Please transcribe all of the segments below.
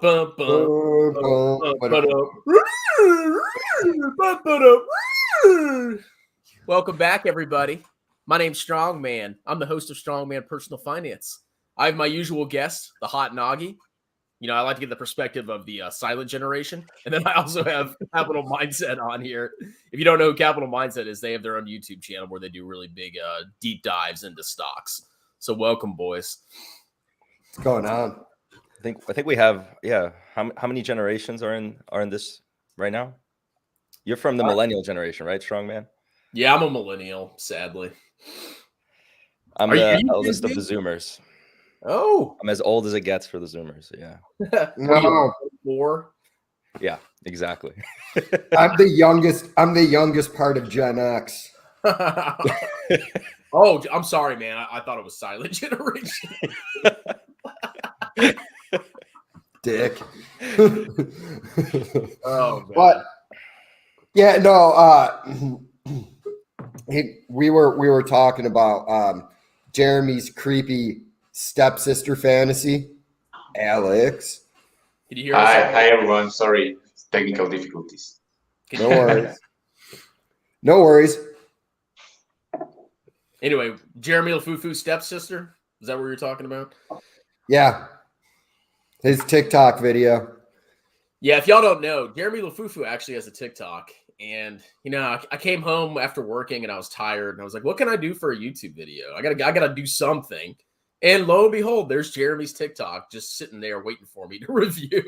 Bum, bum, Welcome back, everybody. My name's Strongman. I'm the host of Strongman Personal Finance. I have my usual guest, the Hot Noggy. You know, I like to get the perspective of the silent generation. And then I also have Capital Mindset on here. If you don't know who Capital Mindset is, they have their own YouTube channel where they do really big deep dives into stocks. So welcome, boys. What's going on? I think we have, yeah. How many generations are in this right now? You're from the millennial generation, right, Strongman? Yeah, I'm a millennial, sadly. I'm the eldest of the Zoomers. Oh, I'm as old as it gets for the Zoomers. Yeah. No, 4? Yeah, exactly. I'm the youngest. I'm the youngest part of Gen X. Oh, I'm sorry, man. I thought it was silent generation. Dick. Oh, man. But yeah, no. We were talking about Jeremy's creepy stepsister fantasy. Alex. Can you hear Hi, us? hi everyone. Sorry, technical difficulties. No worries. No worries. Anyway, Jeremy Lafufu's stepsister. Is that what you're talking about? Yeah. His TikTok video. Yeah, if y'all don't know, Jeremy Lafufu actually has a TikTok. And, you know, I came home after working and I was tired. And I was like, what can I do for a YouTube video? I gotta do something. And lo and behold, there's Jeremy's TikTok just sitting there waiting for me to review.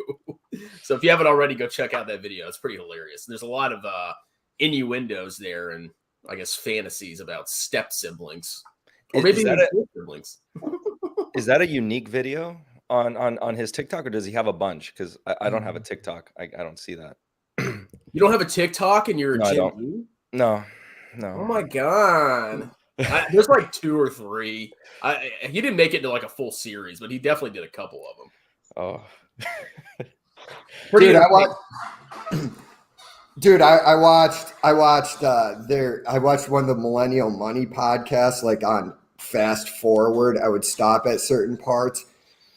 So if you haven't already, go check out that video. It's pretty hilarious. And there's a lot of innuendos there and I guess fantasies about step siblings. Or maybe siblings. Is that a unique video on his TikTok, or does he have a bunch? Because I don't have a TikTok. I don't see that. You don't have a TikTok and you're No, I Gen don't. Z? No. Oh my god. There's like 2 or 3. He didn't make it into like a full series, but he definitely did a couple of them. Oh. Dude, I watched one of the Millennial Money podcasts, like on Fast Forward. I would stop at certain parts,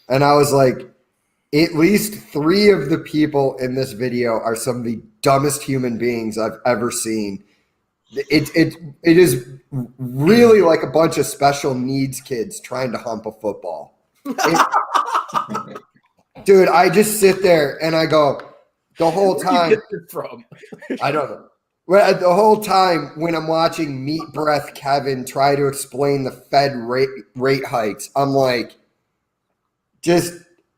and I was like, at least 3 of the people in this video are some of the dumbest human beings I've ever seen. It is really like a bunch of special needs kids trying to hump a football. Dude, I just sit there and I go the whole time. Where you get it from? I don't know. Well, the whole time when I'm watching Meat Breath Kevin try to explain the Fed rate hikes, I'm like, just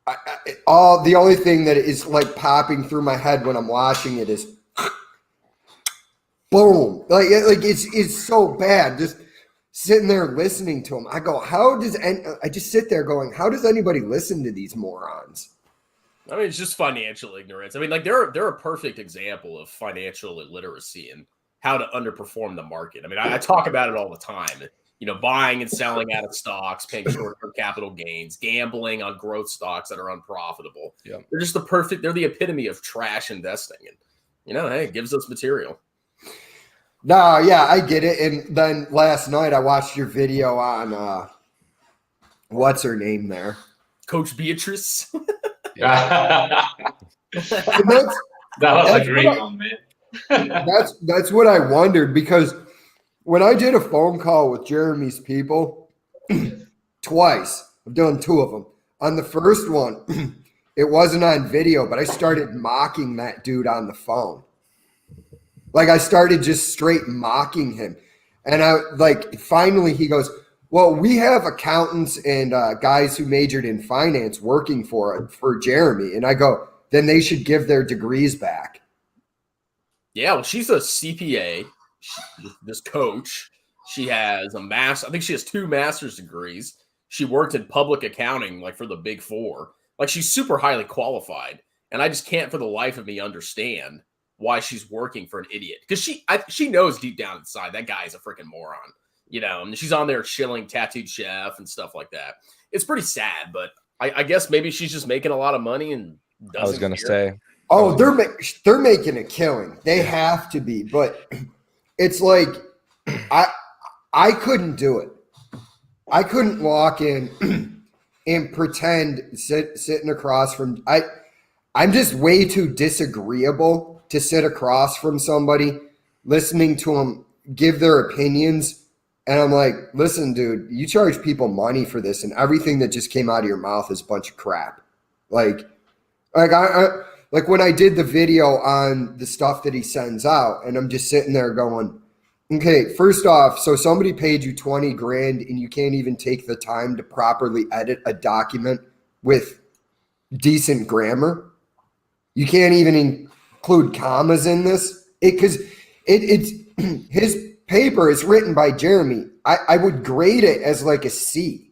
the only thing that is like popping through my head when I'm watching it is boom. Like it's so bad. Just sitting there listening to him. I go, I just sit there going, how does anybody listen to these morons? I mean, it's just financial ignorance. I mean, like they're a perfect example of financial illiteracy and how to underperform the market. I mean, I talk about it all the time. You know, buying and selling out of stocks, paying short-term capital gains, gambling on growth stocks that are unprofitable. Yeah. They're just they're the epitome of trash investing. And, you know, hey, it gives us material. No, yeah, I get it. And then last night I watched your video on what's her name there? Coach Beatrice. That was a great one, man. That's what I wondered, because when I did a phone call with Jeremy's people twice, I've done 2 of them. On the first one, it wasn't on video, but I started mocking that dude on the phone. Like I started just straight mocking him. And finally he goes, well, we have accountants and guys who majored in finance working for Jeremy. And I go, then they should give their degrees back. Yeah, well, she's a CPA. This coach. She has a master. I think she has 2 master's degrees. She worked in public accounting, like for the Big 4. Like she's super highly qualified. And I just can't for the life of me understand why she's working for an idiot. Because she knows deep down inside that guy is a freaking moron. You know, and she's on there shilling Tattooed Chef and stuff like that. It's pretty sad, but I guess maybe she's just making a lot of money and doesn't I was going to care. say. Oh, they're making a killing. They have to be. But it's like I couldn't do it. I couldn't walk in and pretend sitting across from I'm just way too disagreeable to sit across from somebody, listening to them give their opinions. And I'm like, listen, dude, you charge people money for this, and everything that just came out of your mouth is a bunch of crap. Like when I did the video on the stuff that he sends out, and I'm just sitting there going, okay, first off, so somebody paid you 20 grand and you can't even take the time to properly edit a document with decent grammar. You can't even include commas in this. Because it's his paper is written by Jeremy. I would grade it as like a C.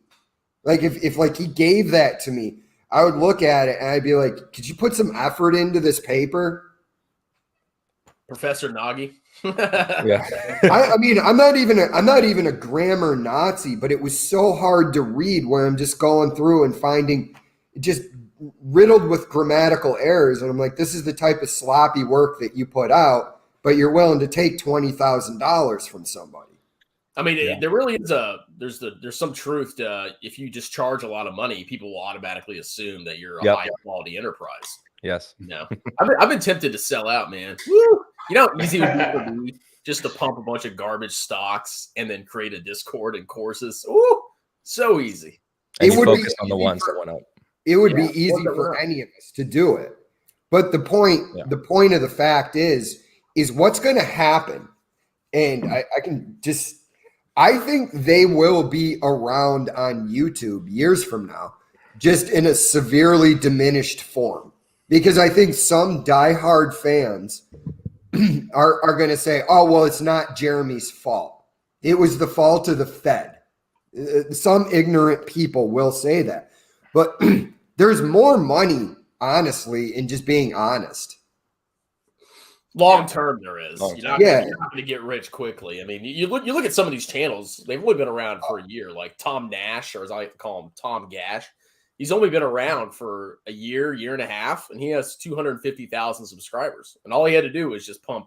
Like if like he gave that to me, I would look at it and I'd be like, could you put some effort into this paper? Professor Nagy. Yeah. I mean, I'm not even a grammar Nazi, but it was so hard to read where I'm just going through and finding just riddled with grammatical errors. And I'm like, this is the type of sloppy work that you put out, but you're willing to take $20,000 from somebody. I mean, there really is there's some truth to if you just charge a lot of money, people will automatically assume that you're a high quality enterprise. Yes. No, I've been tempted to sell out, man. Woo! You know how easy it would be for me just to pump a bunch of garbage stocks and then create a Discord and courses. Ooh, so easy. And it you would focus be on the ones that went up. It would be easy for any of us to do it. But the point of the fact is what's going to happen. And I think they will be around on YouTube years from now, just in a severely diminished form. Because I think some diehard fans are going to say, oh, well, it's not Jeremy's fault. It was the fault of the Fed. Some ignorant people will say that. But there's more money, honestly, in just being honest. Long term, there is. You're not Yeah. going to get rich quickly. I mean, you look at some of these channels; they've only been around for a year. Like Tom Nash, or as I like to call him, Tom Gash. He's only been around for a year and a half, and he has 250,000 subscribers. And all he had to do was just pump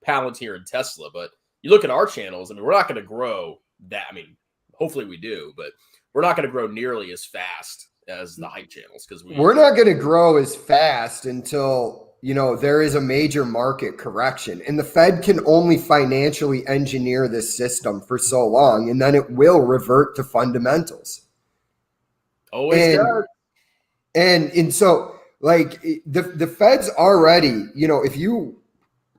Palantir and Tesla. But you look at our channels; I mean, we're not going to grow that. I mean, hopefully we do, but we're not going to grow nearly as fast as the hype channels because we're not going to grow as fast until there is a major market correction, and the Fed can only financially engineer this system for so long, and then it will revert to fundamentals. Always does. And so like the Fed's already, if you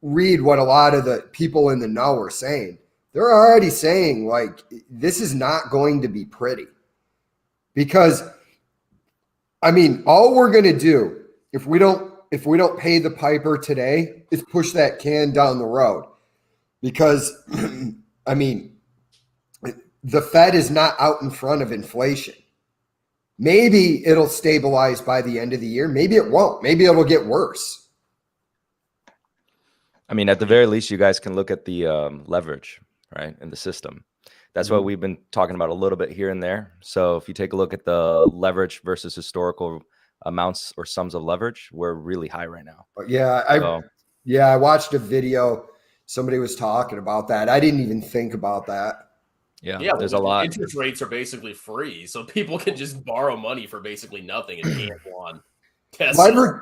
read what a lot of the people in the know are saying, they're already saying like this is not going to be pretty. Because I mean, all we're going to do if we don't pay the piper today is push that can down the road. Because I mean, the Fed is not out in front of inflation. Maybe it'll stabilize by the end of the year. Maybe it won't. Maybe it'll get worse. I mean, at the very least, you guys can look at the leverage, right, in the system. That's what we've been talking about a little bit here and there. So if you take a look at the leverage versus historical amounts or sums of leverage, we're really high right now. I watched a video. Somebody was talking about that. I didn't even think about that. Yeah, there's a lot. Interest rates are basically free, so people can just borrow money for basically nothing and gamble on Tesla.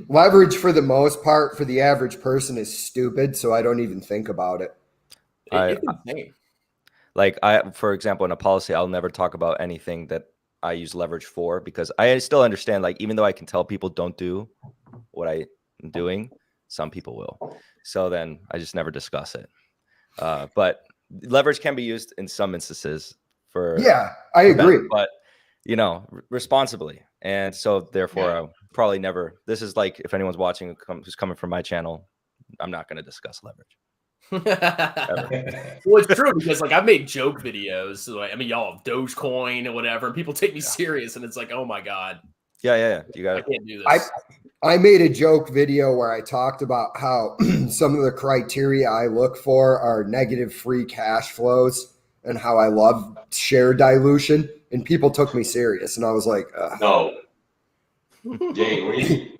Leverage, for the most part, for the average person is stupid, so I don't even think about it. It's insane. Like for example, in a policy, I'll never talk about anything that I use leverage for, because I still understand, like, even though I can tell people don't do what I'm doing, some people will. So then I just never discuss it. But leverage can be used in some instances for I agree, but responsibly. And so therefore I'll probably never, this is like, if anyone's watching who's coming from my channel, I'm not going to discuss leverage. Well, it's true, because like I've made joke videos. So, I mean, y'all have Dogecoin or whatever, and people take me serious, and it's like, oh my god, You I can't do this. I made a joke video where I talked about how some of the criteria I look for are negative free cash flows and how I love share dilution, and people took me serious, and I was like, no. Jay, really?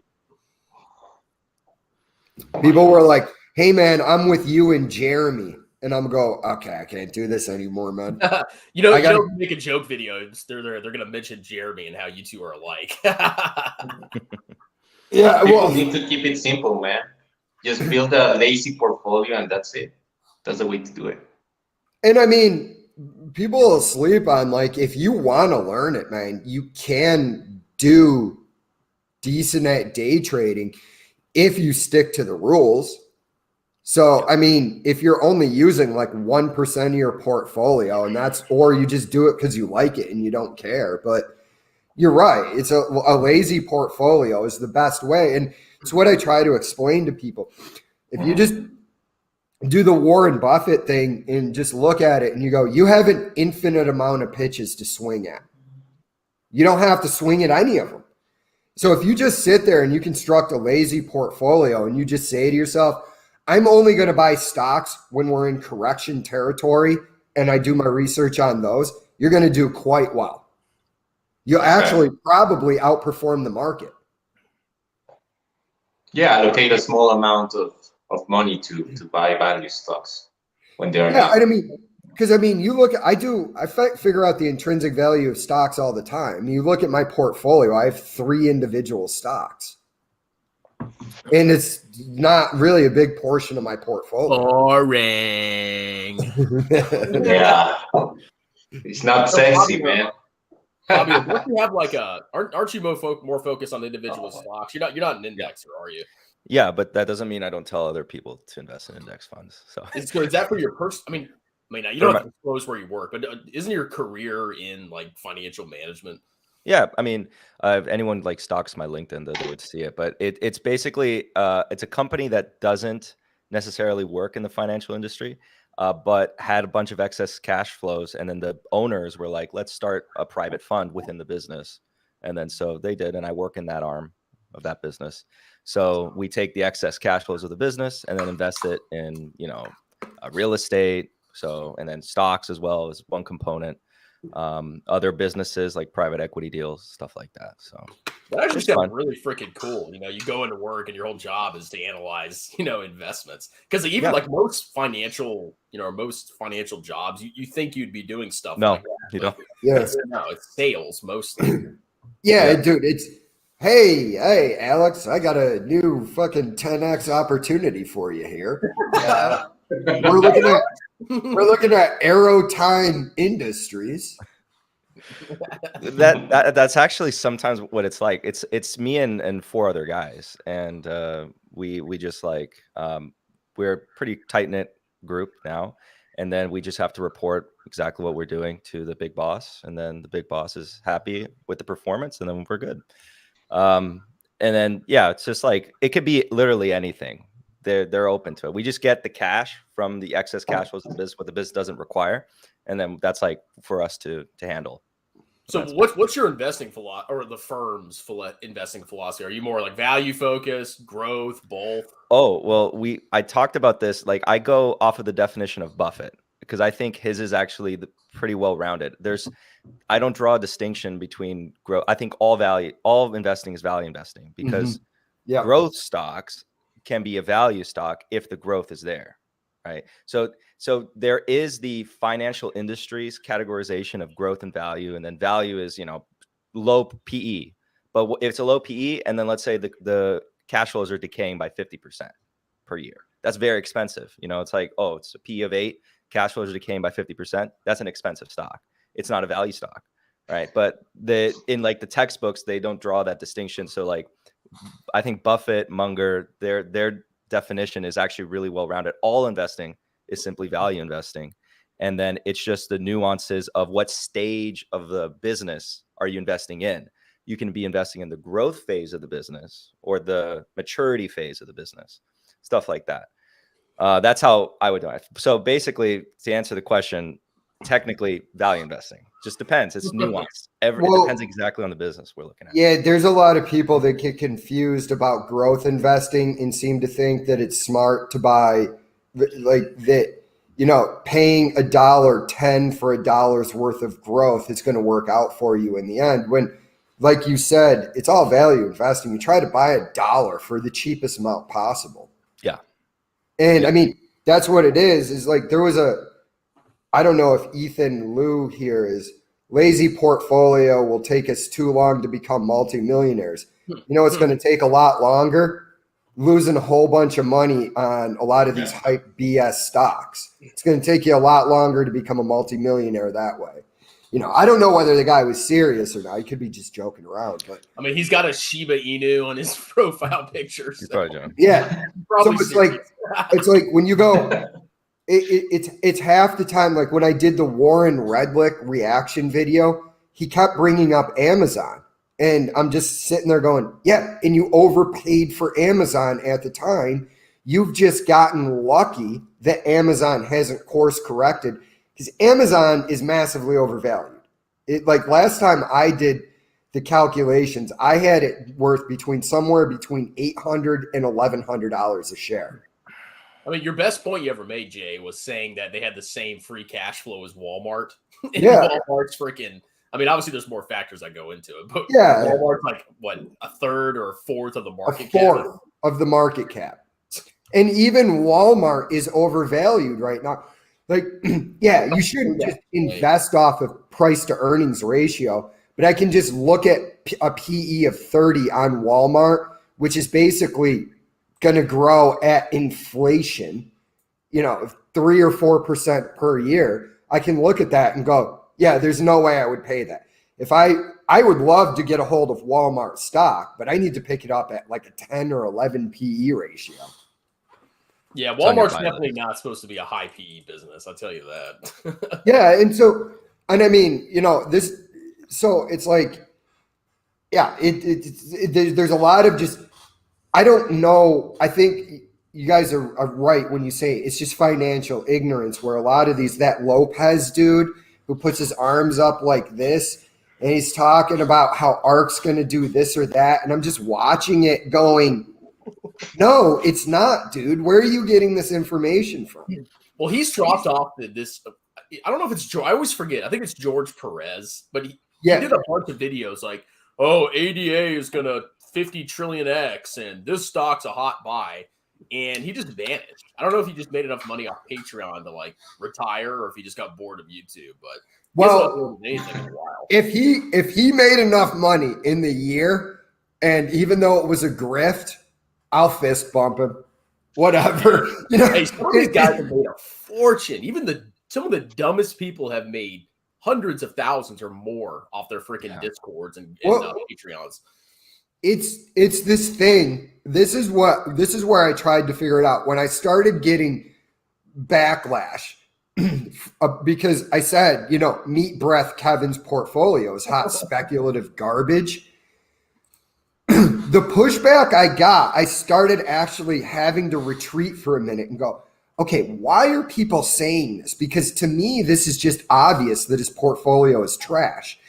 People were like, hey man, I'm with you and Jeremy. And I'm go, okay, I can't do this anymore, man. you don't make a joke video. They're gonna mention Jeremy and how you two are alike. Yeah, People well, need to keep it simple, man. Just build a lazy portfolio and that's it. That's the way to do it. and I mean, people will sleep on like if you want to learn it, man, you can do decent at day trading if you stick to the rules. So, I mean, if you're only using like 1% of your portfolio and or you just do it because you like it and you don't care, but you're right. It's a lazy portfolio is the best way. And it's what I try to explain to people. If you just do the Warren Buffett thing and just look at it and you go, you have an infinite amount of pitches to swing at. You don't have to swing at any of them. So if you just sit there and you construct a lazy portfolio and you just say to yourself, I'm only going to buy stocks when we're in correction territory and I do my research on those, you're going to do quite well. You'll actually probably outperform the market. Yeah, allocate a small amount of money to buy value stocks when they're Yeah, I mean, because I mean, you look at, I figure out the intrinsic value of stocks all the time. You look at my portfolio, I have 3 individual stocks. And it's not really a big portion of my portfolio. Boring. Yeah. It's not sexy, man. Bobby, don't you have like aren't you more focused on individual stocks? You're not an indexer, are you? Yeah, but that doesn't mean I don't tell other people to invest in index funds. So Is that for your person? I mean, you don't have to disclose where you work, but isn't your career in like financial management? yeah, I mean, if anyone like stalks my LinkedIn, they would see it. But it's basically it's a company that doesn't necessarily work in the financial industry, but had a bunch of excess cash flows, and then the owners were like, "Let's start a private fund within the business," and then so they did, and I work in that arm of that business. So we take the excess cash flows of the business and then invest it in real estate, and then stocks as well as one component. Other businesses like private equity deals, stuff like that. So that actually sounds really freaking cool. You go into work and your whole job is to analyze, investments. Because even like most financial jobs, you think you'd be doing stuff like that. You don't. Yeah. It's sales mostly. Yeah, dude, it's hey, Alex, I got a new fucking 10x opportunity for you here. We're looking at Aerotime Industries. That's actually sometimes what it's like. It's me and 4 other guys, and we just like we're a pretty tight knit group now, and then we just have to report exactly what we're doing to the big boss, and then the big boss is happy with the performance, and then we're good. And then it's just like it could be literally anything. They're open to it. We just get the cash from the excess cash flows of the business, what the business doesn't require, and then that's like for us to handle. So what's your investing philosophy, or the firm's investing philosophy? Are you more like value focused, growth, both? Oh, well, I talked about this. Like I go off of the definition of Buffett because I think his is actually pretty well rounded. I don't draw a distinction between growth. I think all investing is value investing because growth stocks can be a value stock if the growth is there, right? So there is the financial industries categorization of growth and value, and then value is low PE. But if it's a low PE, and then let's say the cash flows are decaying by 50% per year, that's very expensive. It's like, oh, it's a PE of 8, cash flows are decaying by 50%. That's an expensive stock. It's not a value stock, right? But in like the textbooks, they don't draw that distinction. So like, I think Buffett, Munger, their definition is actually really well rounded. All investing is simply value investing, and then it's just the nuances of what stage of the business are you investing in. You can be investing in the growth phase of the business or the maturity phase of the business, stuff like that. That's how I would do it. So basically, to answer the question, technically value investing just depends. It's nuanced. It depends exactly on the business we're looking at. Yeah, there's a lot of people that get confused about growth investing and seem to think that it's smart to buy like that, paying $1.10 for $1 worth of growth is going to work out for you in the end. When, like you said, it's all value investing. You try to buy $1 for the cheapest amount possible. Yeah. And I mean, that's what it is like there was I don't know if Ethan Liu here is lazy portfolio will take us too long to become multimillionaires. You know, it's going to take a lot longer. Losing a whole bunch of money on a lot of these hype BS stocks. It's going to take you a lot longer to become a multimillionaire that way. You know, I don't know whether the guy was serious or not. He could be just joking around, but I mean, he's got a Shiba Inu on his profile picture. He's So. probably joking. yeah. So it's like when you go, it's half the time. Like when I did the Warren Redlick reaction video, he kept bringing up Amazon. And I'm just sitting there going, yeah, and you overpaid for Amazon at the time. You've just gotten lucky that Amazon hasn't course corrected because Amazon is massively overvalued. It like last time I did the calculations, I had it worth somewhere between $800 and $1,100 a share. I mean, your best point you ever made, Jay, was saying that they had the same free cash flow as Walmart. And Yeah. Walmart's freaking. I mean, obviously, there's more factors that go into it, but Yeah. Walmart's like what, a third or a fourth of the market fourth cap of the market cap. And even Walmart is overvalued right now. Like, yeah, you shouldn't just invest off of price to earnings ratio, but I can just look at a PE of 30 on Walmart, which is basically going to grow at inflation, you know, 3 or 4% per year. I can look at that and go, yeah, there's no way I would pay that. If I would love to get a hold of Walmart stock, but I need to pick it up at like a 10 or 11 PE ratio. Yeah, Walmart's definitely not supposed to be a high PE business. I'll tell you that. Yeah, and I mean, you know, so it's like, yeah, there's a lot of just, I don't know. I think you guys are right when you say it's just financial ignorance where a lot of that Lopez dude who puts his arms up like this and he's talking about how ARK's going to do this or that. And I'm just watching it going, no, it's not, dude. Where are you getting this information from? Well, he's dropped off this. I don't know if it's George. I always forget. I think it's George Perez, but he did a bunch of videos like, oh, ADA is going to 50 trillion X and this stock's a hot buy. And he just vanished. I don't know if he just made enough money off Patreon to like retire or if he just got bored of YouTube, but well, anything in a while. If he made enough money in the year, and even though it was a grift, I'll fist bump him. Whatever. You know, hey, some of these guys have made a fortune. Even some of the dumbest people have made hundreds of thousands or more off their freaking Discords and Patreons. It's this thing. This is where I tried to figure it out when I started getting backlash because I said, you know, meat breath Kevin's portfolio is hot speculative garbage. The pushback I got, I started actually having to retreat for a minute and go, okay, why are people saying this? Because to me, this is just obvious that his portfolio is trash.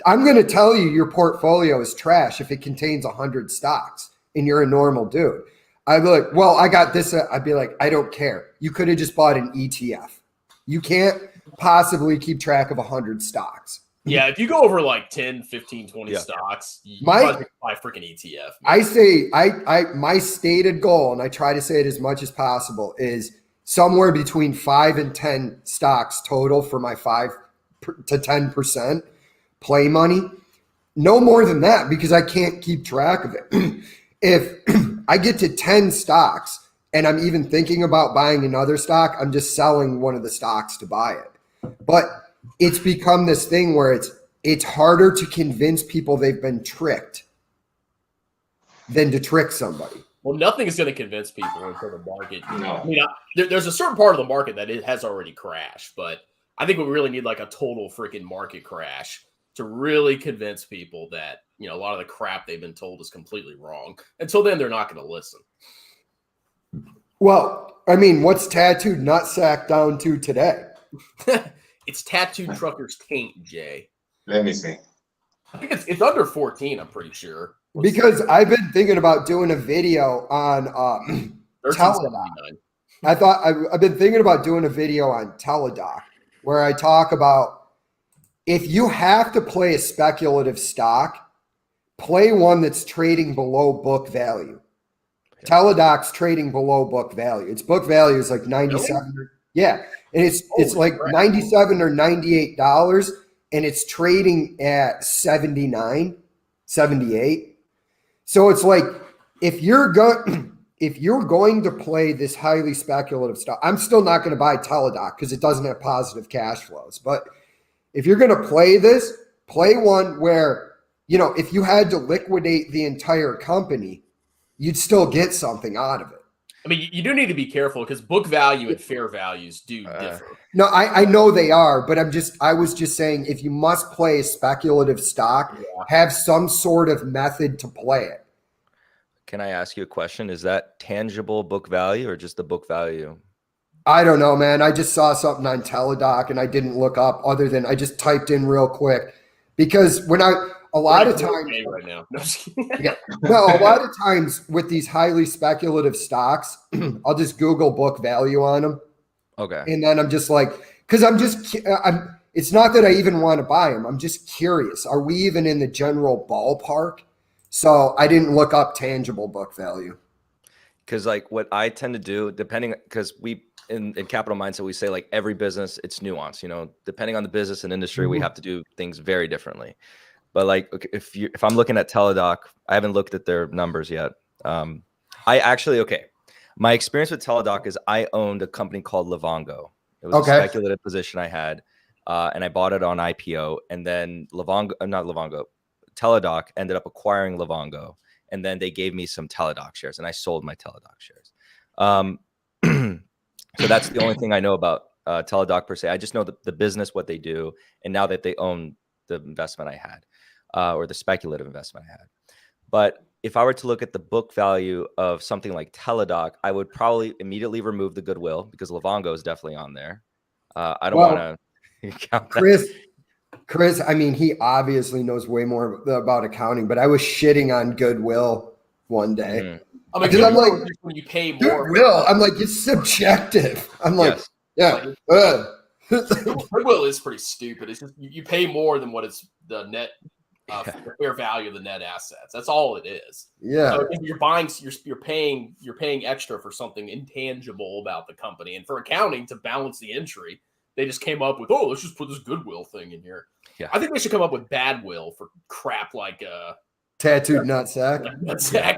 I'm going to tell you your portfolio is trash if it contains 100 stocks and you're a normal dude. I'd be like, well, I got this. I'd be like, I don't care. You could have just bought an ETF. You can't possibly keep track of 100 stocks. Yeah, if you go over like 10, 15, 20 stocks, you buy a freaking ETF. Man. I say my stated goal, and I try to say it as much as possible, is somewhere between 5 and 10 stocks total for my 5 to 10% play money. No more than that because I can't keep track of it. If I get to 10 stocks and I'm even thinking about buying another stock, I'm just selling one of the stocks to buy it. But it's become this thing where it's harder to convince people they've been tricked than to trick somebody. Well, nothing is going to convince people until the market. No. I mean, there's a certain part of the market that it has already crashed, but I think we really need like a total freaking market crash to really convince people that, you know, a lot of the crap they've been told is completely wrong. Until then, they're not going to listen. Well, I mean, what's Tattooed Nutsack down to today? It's Tattooed Trucker's taint, Jay. Let me see. I think it's under 14, I'm pretty sure. Because I've been thinking about doing a video on Teledoc. I've been thinking about doing a video on Teledoc where I talk about if you have to play a speculative stock, play one that's trading below book value. Okay. Teledoc's trading below book value. Its book value is like 97. Really? Yeah. And it's like $97 or $98. and it's trading at 79, 78. So it's like, if you're going to play this highly speculative stock, I'm still not going to buy Teladoc because it doesn't have positive cash flows. But if you're going to play this, play one where, you know, if you had to liquidate the entire company, you'd still get something out of it. I mean, you do need to be careful because book value and fair values do differ. No, I know they are, but I was just saying, if you must play a speculative stock, have some sort of method to play it. Can I ask you a question? Is that tangible book value or just the book value? I don't know, man. I just saw something on Teladoc and I didn't look up other than I just typed in real quick because a lot of times right now. No, a lot of times with these highly speculative stocks, I'll just Google book value on them. Okay. And then I'm just like, because it's not that I even want to buy them. I'm just curious. Are we even in the general ballpark? So I didn't look up tangible book value. Because like what I tend to do, because we in Capital Mindset, we say like every business, it's nuanced, you know, depending on the business and industry, we have to do things very differently. But like, okay, if I'm looking at Teladoc, I haven't looked at their numbers yet. My experience with Teladoc is I owned a company called Livongo. It was a speculative position I had, and I bought it on IPO. And then Teladoc ended up acquiring Livongo, and then they gave me some Teladoc shares, and I sold my Teladoc shares. So that's the only thing I know about Teladoc per se. I just know the business, what they do, and now that they own the investment I had, or the speculative investment I had. But if I were to look at the book value of something like Teladoc, I would probably immediately remove the goodwill because Livongo is definitely on there. I don't want to count that. Chris, I mean, he obviously knows way more about accounting, but I was shitting on goodwill one day. Mm-hmm. I mean, because I'm like, when you pay more, goodwill, I'm like, it's subjective. I'm like, goodwill is pretty stupid. It's just you pay more than what it's the net fair value of the net assets. That's all it is. Yeah. So if you're paying extra for something intangible about the company, and for accounting to balance the entry, they just came up with, let's just put this goodwill thing in here. Yeah. I think they should come up with badwill for crap like tattooed nutsack. Nutsack.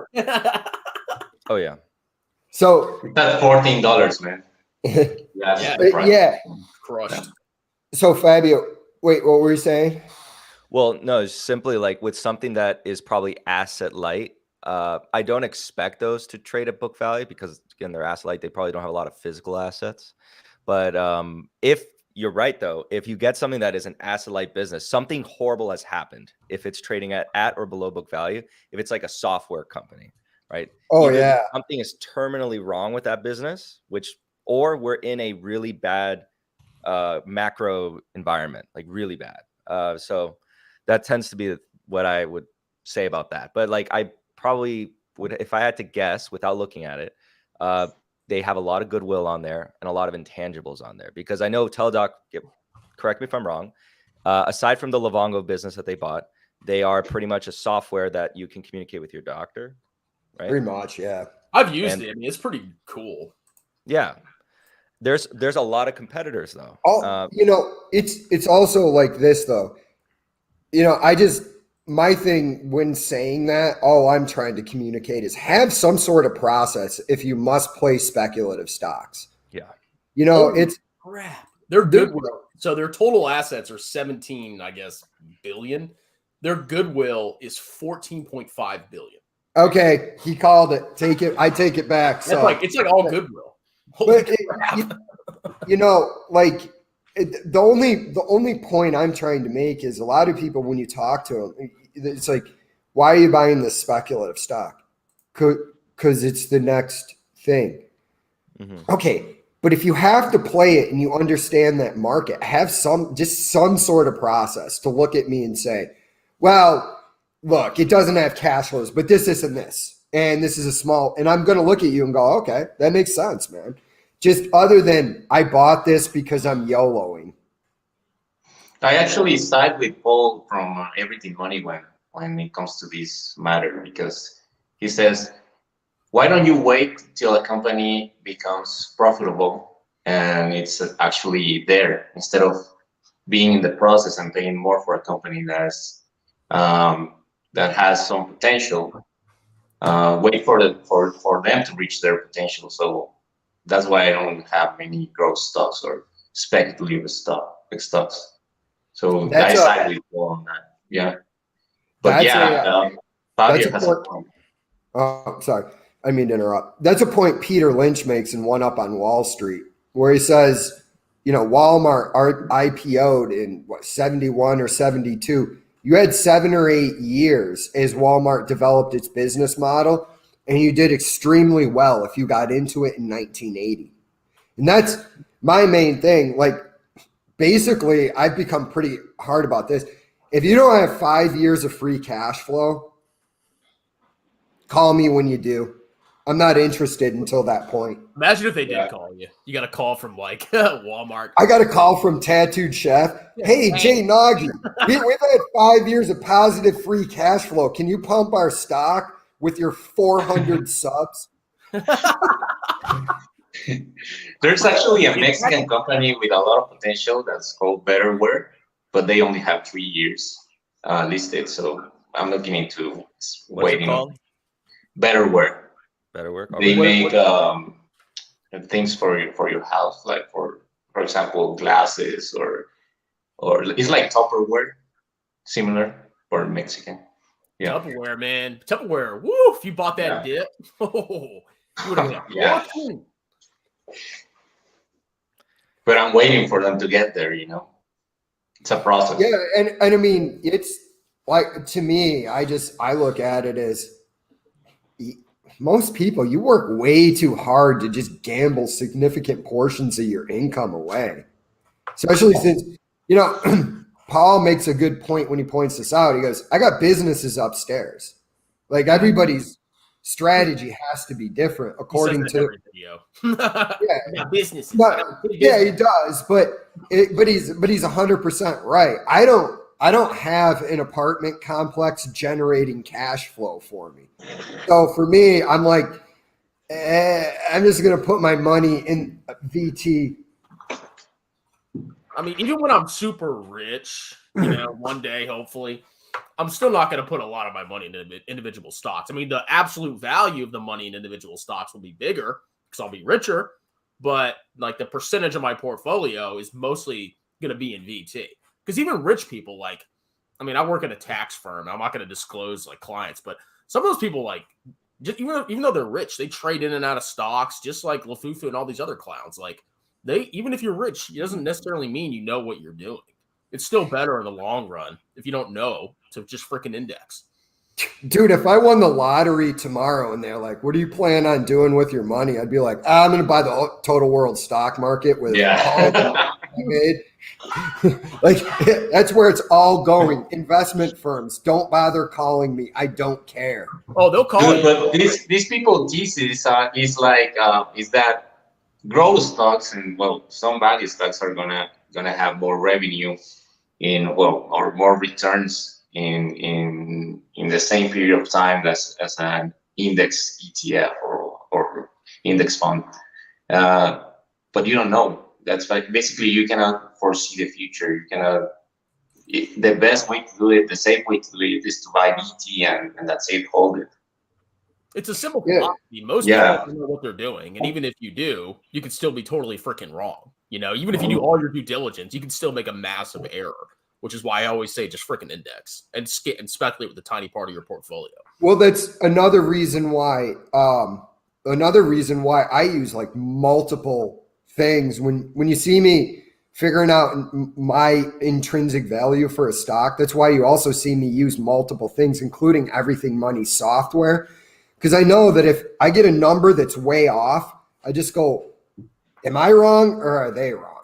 Oh yeah. So that's $14, man. Yeah. Crushed. So Fabio, wait, what were you saying? Well, no, it's simply like with something that is probably asset light. I don't expect those to trade at book value because again, they're asset light. They probably don't have a lot of physical assets. But if you're right, though, if you get something that is an asset light business, something horrible has happened. If it's trading at or below book value, if it's like a software company, right? Either something is terminally wrong with that business, or we're in a really bad macro environment, like really bad. So that tends to be what I would say about that. But like, I probably would, if I had to guess without looking at it, they have a lot of goodwill on there and a lot of intangibles on there, because I know Teladoc, correct me if I'm wrong, aside from the Livongo business that they bought, they are pretty much a software that you can communicate with your doctor, right? Pretty much, yeah. I've used it. I mean, it's pretty cool. Yeah. There's a lot of competitors though. You know, it's also like this though. You know, my thing when saying that, all I'm trying to communicate is have some sort of process if you must play speculative stocks. Yeah. You know, it's crap. They're goodwill. So their total assets are 17, I guess, billion. Their goodwill is 14.5 billion. Okay, he called it. I take it back. So it's like all goodwill. But you know, like the only point I'm trying to make is a lot of people, when you talk to them, it's like, why are you buying this speculative stock? Because it's the next thing. Mm-hmm. Okay, but if you have to play it and you understand that market, have some sort of process to look at me and say, well, look, it doesn't have cash flows, but this, and this, and this is a small, and I'm going to look at you and go, okay, that makes sense, man. Just other than I bought this because I'm YOLOing. I actually side with Paul from Everything Money when it comes to this matter, because he says, why don't you wait till a company becomes profitable and it's actually there, instead of being in the process and paying more for a company that has some potential. Wait for them to reach their potential. So that's why I don't have many growth stocks or speculative stocks. So I side with Paul on that. Yeah. But Fabio has a point. Oh, sorry. I mean to interrupt. That's a point Peter Lynch makes in One Up on Wall Street, where he says, Walmart IPO'd in 71 or 72. You had 7 or 8 years as Walmart developed its business model, and you did extremely well if you got into it in 1980. And that's my main thing. Like, basically, I've become pretty hard about this. If you don't have 5 years of free cash flow, call me when you do. I'm not interested until that point. Imagine if they did call you. You got a call from like Walmart. I got a call from Tattooed Chef. Hey, Jay Nagy, we've had 5 years of positive free cash flow. Can you pump our stock with your 400 subs? There's actually a Mexican company with a lot of potential that's called Betterware, but they only have 3 years listed. So I'm looking into waiting. What's it called? Betterware. Betterware. They make things for your house, like for example, glasses or it's like Tupperware, similar for Mexican. Yeah. Tupperware, man. Tupperware. Woo! If you bought that dip, you would have been But I'm waiting for them to get there, It's a process. Yeah, and I mean, it's like, to me, I look at it as most people, you work way too hard to just gamble significant portions of your income away. Especially since, Paul makes a good point when he points this out. He goes, I got businesses upstairs. Like, everybody's strategy has to be different according to every video. Businesses. Yeah, he does, but he's 100% right. I don't have an apartment complex generating cash flow for me. So for me, I'm like, I'm just gonna put my money in VT. I mean, even when I'm super rich, one day, hopefully, I'm still not going to put a lot of my money into individual stocks. I mean, the absolute value of the money in individual stocks will be bigger because I'll be richer, but like the percentage of my portfolio is mostly going to be in VT. Because even rich people, I work at a tax firm. I'm not going to disclose like clients, but some of those people, just, even though they're rich, they trade in and out of stocks, just like Lafufu and all these other clowns. Like, even if you're rich, it doesn't necessarily mean you know what you're doing. It's still better in the long run if you don't know to just freaking index. Dude, if I won the lottery tomorrow and they're like, what do you plan on doing with your money? I'd be like, I'm going to buy the total world stock market with all the money I made. Like, that's where it's all going. Investment firms, don't bother calling me. I don't care. Oh, they'll call you. But these people thesis is like is that growth stocks and some value stocks are gonna have more revenue or more returns in the same period of time as an index ETF or index fund. But you don't know. That's like basically you cannot foresee the future. You cannot. The best way to do it, the safe way to do it, is to buy BT and that's it. Hold it. It's a simple philosophy. Most people don't know what they're doing, and even if you do, you can still be totally freaking wrong. Even if you do all your due diligence, you can still make a massive error, which is why I always say just freaking index and speculate with a tiny part of your portfolio. Well, that's another reason why. I use like multiple things. When you see me figuring out my intrinsic value for a stock, that's why you also see me use multiple things, including Everything Money software. Because I know that if I get a number that's way off, I just go, am I wrong or are they wrong?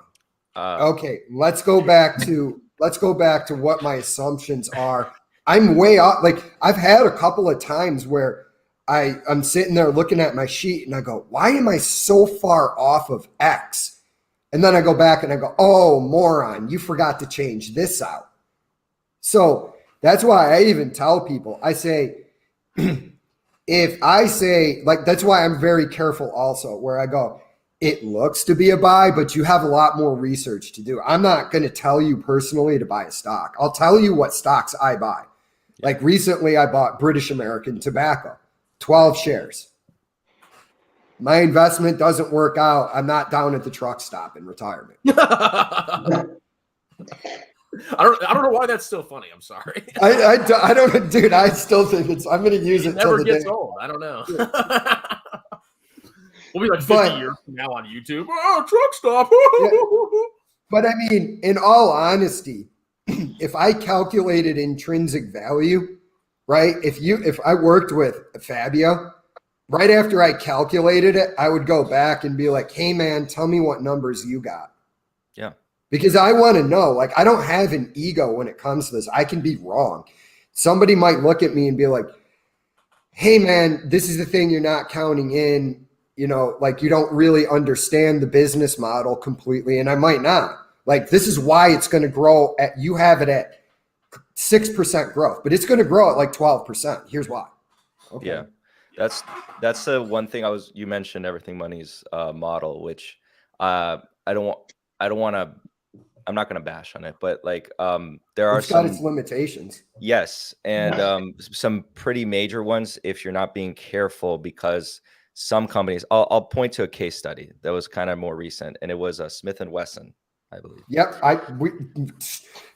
Okay, let's go back to what my assumptions are. I'm way off. Like, I've had a couple of times where I'm sitting there looking at my sheet and I go, why am I so far off of X? And then I go back and I go, oh, moron, you forgot to change this out. So that's why I even tell people, I say, if I say, like, that's why I'm very careful also, where I go, it looks to be a buy, but you have a lot more research to do. I'm not going to tell you personally to buy a stock. I'll tell you what stocks I buy. Like recently I bought British American Tobacco, 12 shares. My investment doesn't work out. I'm not down at the truck stop in retirement. I don't know why that's still funny. I'm sorry. I don't, dude. I still think I'm going to use it. Never till the gets day. old. I don't know. We'll be like 50 years from now on YouTube. Oh, truck stop. But I mean, in all honesty, if I calculated intrinsic value, right? If I worked with Fabio, right after I calculated it, I would go back and be like, hey man, tell me what numbers you got. Yeah. Because I want to know, like, I don't have an ego when it comes to this. I can be wrong. Somebody might look at me and be like, hey man, this is the thing you're not counting in, you know, like you don't really understand the business model completely. And I might not. Like, this is why it's going to grow at, you have it at 6% growth, but it's going to grow at like 12%. Here's why. Okay. Yeah. That's the one thing you mentioned Everything Money's model, which I'm not going to bash on it, but like there are it's got its limitations. Yes. And some pretty major ones if you're not being careful, because some companies, I'll point to a case study that was kind of more recent, and it was Smith & Wesson, I believe. Yep.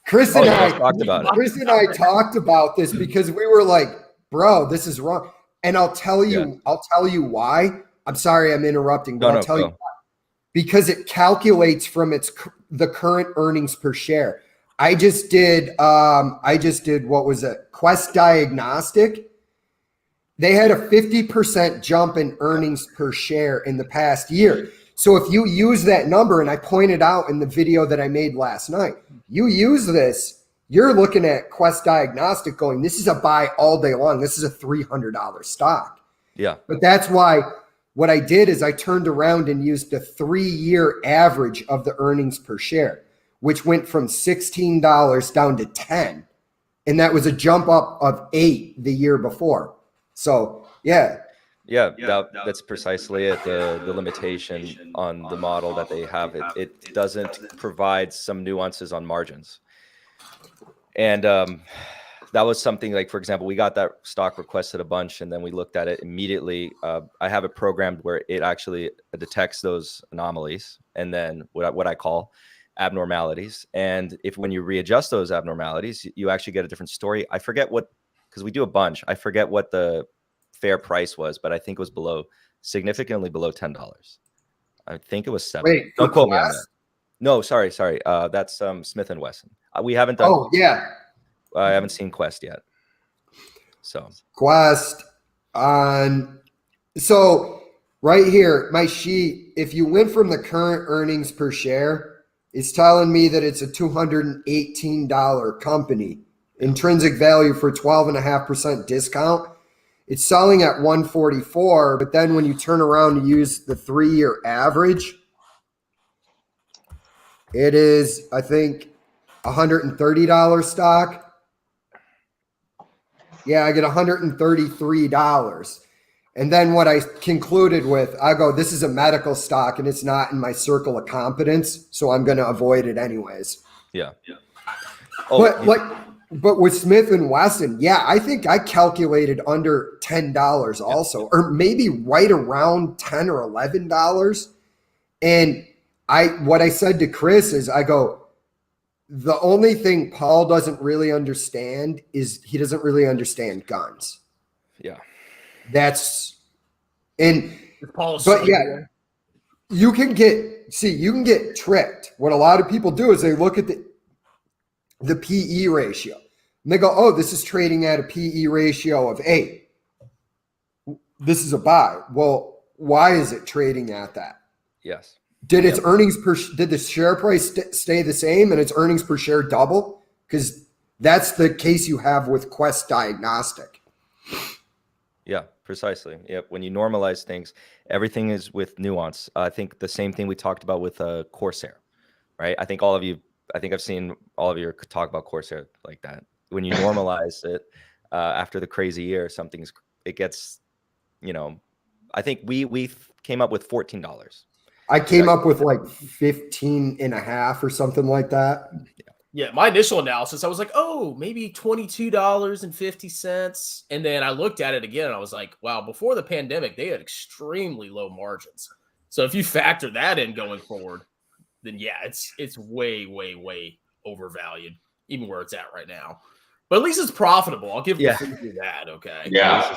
Chris and I talked about it. Chris and I talked about this because we were like, bro, this is wrong. And I'll tell you why. I'm sorry I'm interrupting, but I'll tell you why. Because it calculates from the current earnings per share. I just did what was it? Quest Diagnostic. They had a 50% jump in earnings per share in the past year. So if you use that number, and I pointed out in the video that I made last night, you use this, you're looking at Quest Diagnostic going, this is a buy all day long. This is a $300 stock. Yeah. But that's why what I did is I turned around and used the 3-year average of the earnings per share, which went from $16 down to $10. And that was a jump up of 8 the year before. So, yeah. Yeah, that's precisely it. The limitation on the model that they have, it doesn't provide some nuances on margins. And that was something like, for example, we got that stock requested a bunch, and then we looked at it immediately. I have it programmed where it actually detects those anomalies, and then what I call abnormalities. And when you readjust those abnormalities, you actually get a different story. I forget because we do a bunch. I forget what the fair price was, but I think it was significantly below $10. I think it was $7. Wait, don't quote me on that. No, sorry. That's Smith & Wesson. We haven't done. Oh yeah. I haven't seen Quest yet. So Quest on. So right here, my sheet. If you went from the current earnings per share, it's telling me that it's a $218 company. Intrinsic value for 12.5% discount. It's selling at 144, but then when you turn around and use the 3-year average, it is, I think, $130 stock. Yeah, I get $133. And then what I concluded with, I go, this is a medical stock and it's not in my circle of competence, so I'm going to avoid it anyways. Yeah. But with Smith & Wesson, yeah, I think I calculated under $10 also, or maybe right around $10 or $11. And what I said to Chris is, I go, the only thing Paul doesn't really understand is he doesn't really understand guns. Yeah. You can get tricked. What a lot of people do is they look at the PE ratio. And they go, oh, this is trading at a PE ratio of 8. This is a buy. Well, why is it trading at that? Yes. Did its did the share price stay the same and its earnings per share double? Because that's the case you have with Quest Diagnostic. Yeah, precisely. Yep. When you normalize things, everything is with nuance. I think the same thing we talked about with Corsair, right? I think I've seen all of you talk about Corsair like that. When you normalize it after the crazy year, it gets, I think we came up with $14. I came up with like 15.5 or something like that. Yeah, my initial analysis, I was like, oh, maybe $22.50. And then I looked at it again and I was like, wow, before the pandemic, they had extremely low margins. So if you factor that in going forward, then yeah, it's way, way, way overvalued, even where it's at right now. But at least it's profitable. I'll give Lafufu that, okay? Yeah.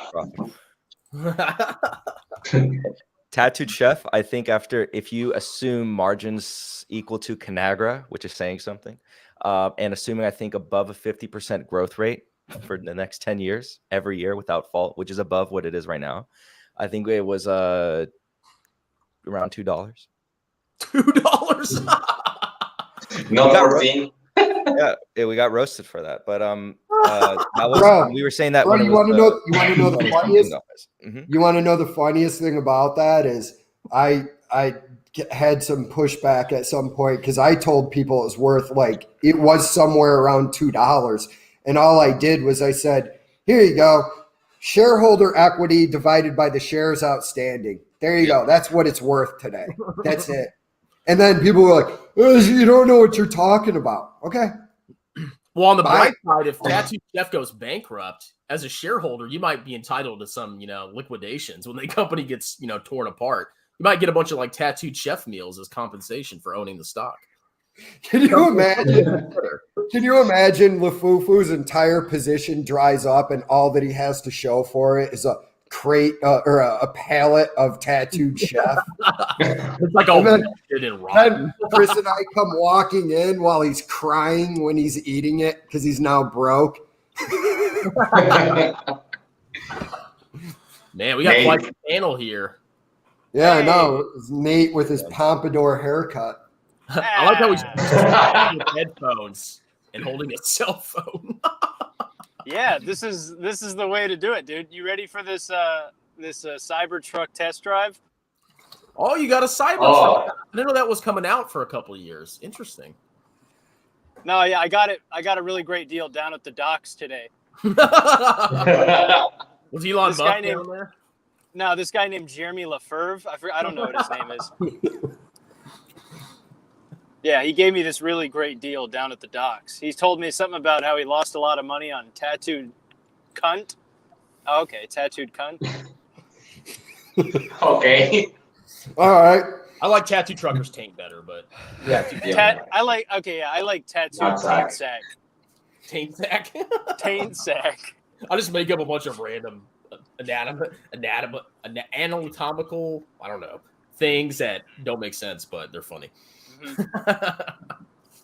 Tattooed Chef, I think if you assume margins equal to Conagra, which is saying something, and assuming I think above a 50% growth rate for the next 10 years, every year without fault, which is above what it is right now, I think it was around $2. $2. Not 14. Yeah, we got roasted for that. But that was we were saying that bro, when it you was want to know the funniest? Mm-hmm. You want to know the funniest thing about that is I had some pushback at some point because I told people it was worth it was somewhere around $2, and all I did was I said, here you go, shareholder equity divided by the shares outstanding. There you go. That's what it's worth today. That's it. And then people were like, you don't know what you're talking about. Okay. Well, on the bright side, if Tattooed Chef goes bankrupt, as a shareholder, you might be entitled to some, liquidations when the company gets, torn apart. You might get a bunch of Tattooed Chef meals as compensation for owning the stock. Can you imagine? Can you imagine Lafufu's entire position dries up and all that he has to show for it is a crate or a pallet of Tattooed Chef? It's like all then rotten. Chris and I come walking in while he's crying when he's eating it because he's now broke. Man, we got quite a panel here. Yeah, I know. It's Nate with his pompadour haircut. I like how he's with headphones and holding a cell phone. Yeah, this is the way to do it, dude. You ready for this Cybertruck test drive? Oh, you got a Cybertruck. I didn't know that was coming out for a couple of years. Interesting. No, yeah, I got it. I got a really great deal down at the docks today. Was Elon Musk down there? No, this guy named Jeremy Lefebvre. I don't know what his name is. Yeah, he gave me this really great deal down at the docks. He told me something about how he lost a lot of money on tattooed cunt. Oh, okay, tattooed cunt. Okay. All right. I like Tattoo Trucker's taint better, but I like tattooed taint sack. Taint sack? Taint sack. I'll just make up a bunch of random anatomical, I don't know, things that don't make sense, but they're funny. Mm-hmm.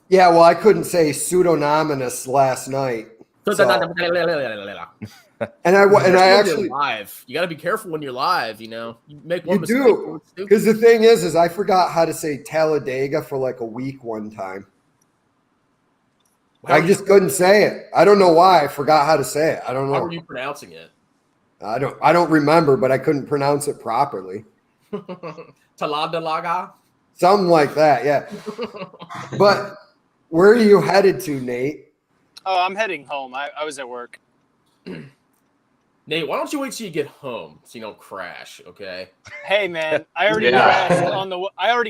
Yeah, well, I couldn't say pseudonymous last night. So. And I actually live. You got to be careful when you're live. You make one mistake. You do, because the thing is I forgot how to say Talladega for like a week one time. I just couldn't say it. I don't know why. I forgot how to say it. I don't know. How were you pronouncing it? I don't remember, but I couldn't pronounce it properly. Talladega. Something like that, yeah. But where are you headed to, Nate? Oh, I'm heading home. I was at work. Nate, why don't you wait till you get home so you don't crash, okay? Hey, man, I already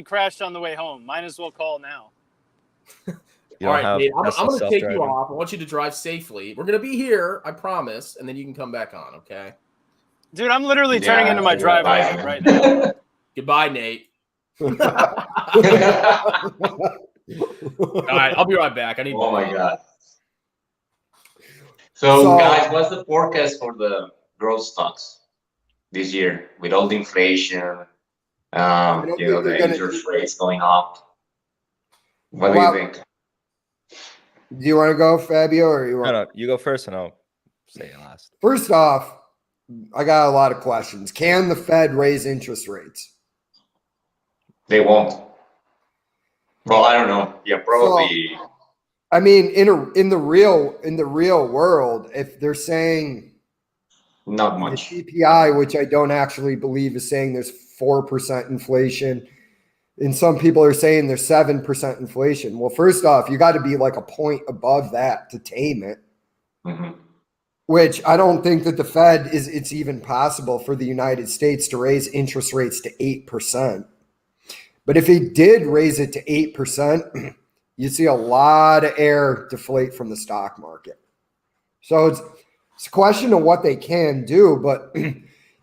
crashed on the way home. Might as well call now. All right, Nate, I'm going to take you off. I want you to drive safely. We're going to be here, I promise, and then you can come back on, okay? Dude, I'm literally turning into my driveway right now. Goodbye, Nate. All right, I'll be right back. Oh my God. So, guys, what's the forecast for the growth stocks this year with all the inflation, the interest rates going up? What do you think? Do you want to go, Fabio, or you want? No, you go first, and I'll say it last. First off, I got a lot of questions. Can the Fed raise interest rates? They won't. Well, I don't know. Yeah, probably. So, I mean, in the real world, if they're saying not much the CPI, which I don't actually believe is saying there's 4% inflation, and some people are saying there's 7% inflation. Well, first off, you got to be like a point above that to tame it. Mm-hmm. Which I don't think that the Fed it's even possible for the United States to raise interest rates to 8%. But if he did raise it to 8%, you'd see a lot of air deflate from the stock market. So it's a question of what they can do, but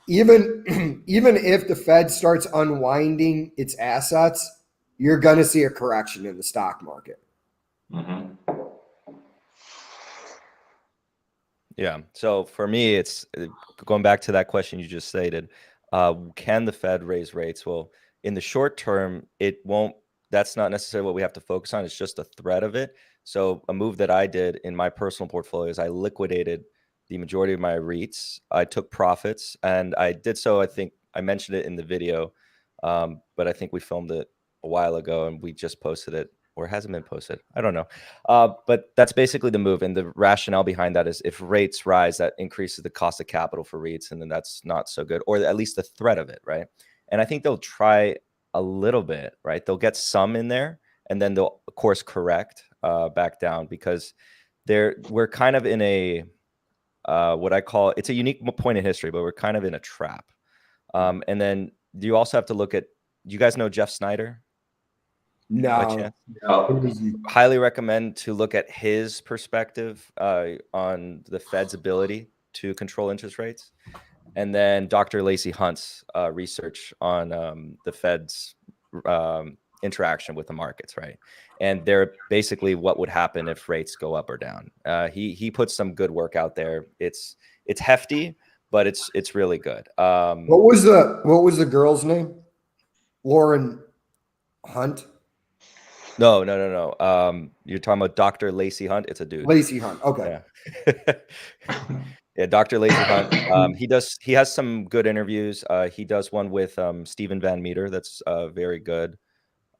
even if the Fed starts unwinding its assets, you're going to see a correction in the stock market. Mm-hmm. Yeah. So for me, it's going back to that question you just stated. Can the Fed raise rates? Well, in the short term, it won't. That's not necessarily what we have to focus on. It's just a threat of it. So a move that I did in my personal portfolio is I liquidated the majority of my REITs. I took profits, and I did so. I think I mentioned it in the video, but I think we filmed it a while ago, and we just posted it, or hasn't been posted. I don't know. But that's basically the move. And the rationale behind that is if rates rise, that increases the cost of capital for REITs. And then that's not so good, or at least the threat of it, right? And I think they'll try a little bit, right? They'll get some in there, and then they'll, of course, correct back down, because we're kind of in a, what I call, it's a unique point in history, but we're kind of in a trap. And then you also have to look at, do you guys know Jeff Snyder? By No. chance? No. Highly recommend to look at his perspective on the Fed's ability to control interest rates, and then Dr. Lacey Hunt's research on the Fed's interaction with the markets, right? And they're basically what would happen if rates go up or down. He puts some good work out there. It's hefty, but it's really good. What was the girl's name? Lauren Hunt? No. You're talking about Dr. Lacey Hunt. It's a dude. Lacey Hunt. Okay. Yeah. Yeah, Dr. Lacey Hunt. He has some good interviews. He does one with Stephen Van Meter that's very good.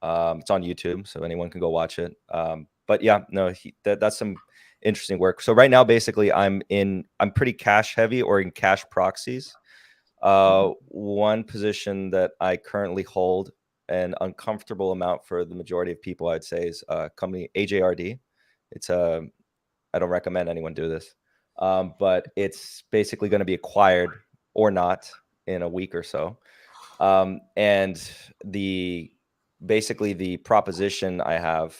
It's on YouTube, so anyone can go watch it. But yeah, no, that's some interesting work. So right now, basically, I'm pretty cash heavy, or in cash proxies. One position that I currently hold, an uncomfortable amount for the majority of people, I'd say, is company AJRD. It's I don't recommend anyone do this, but it's basically going to be acquired or not in a week or so. And basically the proposition I have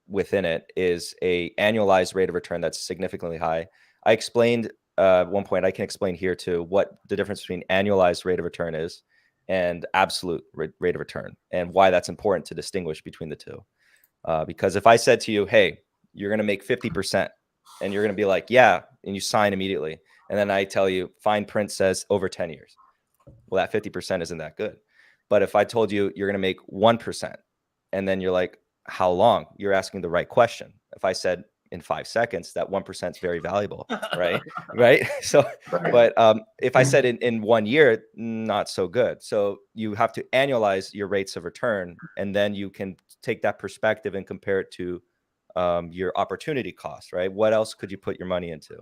within it is a annualized rate of return that's significantly high. I explained at one point, I can explain here too, what the difference between annualized rate of return is and absolute rate of return, and why that's important to distinguish between the two. Because if I said to you, hey, you're going to make 50%, and you're going to be like, yeah, and you sign immediately, and then I tell you fine print says over 10 years. Well, that 50% isn't that good. But if I told you you're going to make 1%, and then you're like, how long? You're asking the right question. If I said in 5 seconds, that 1% is very valuable, right? Right. So, but if I said in 1 year, not so good. So you have to annualize your rates of return, and then you can take that perspective and compare it to your opportunity cost, right? What else could you put your money into?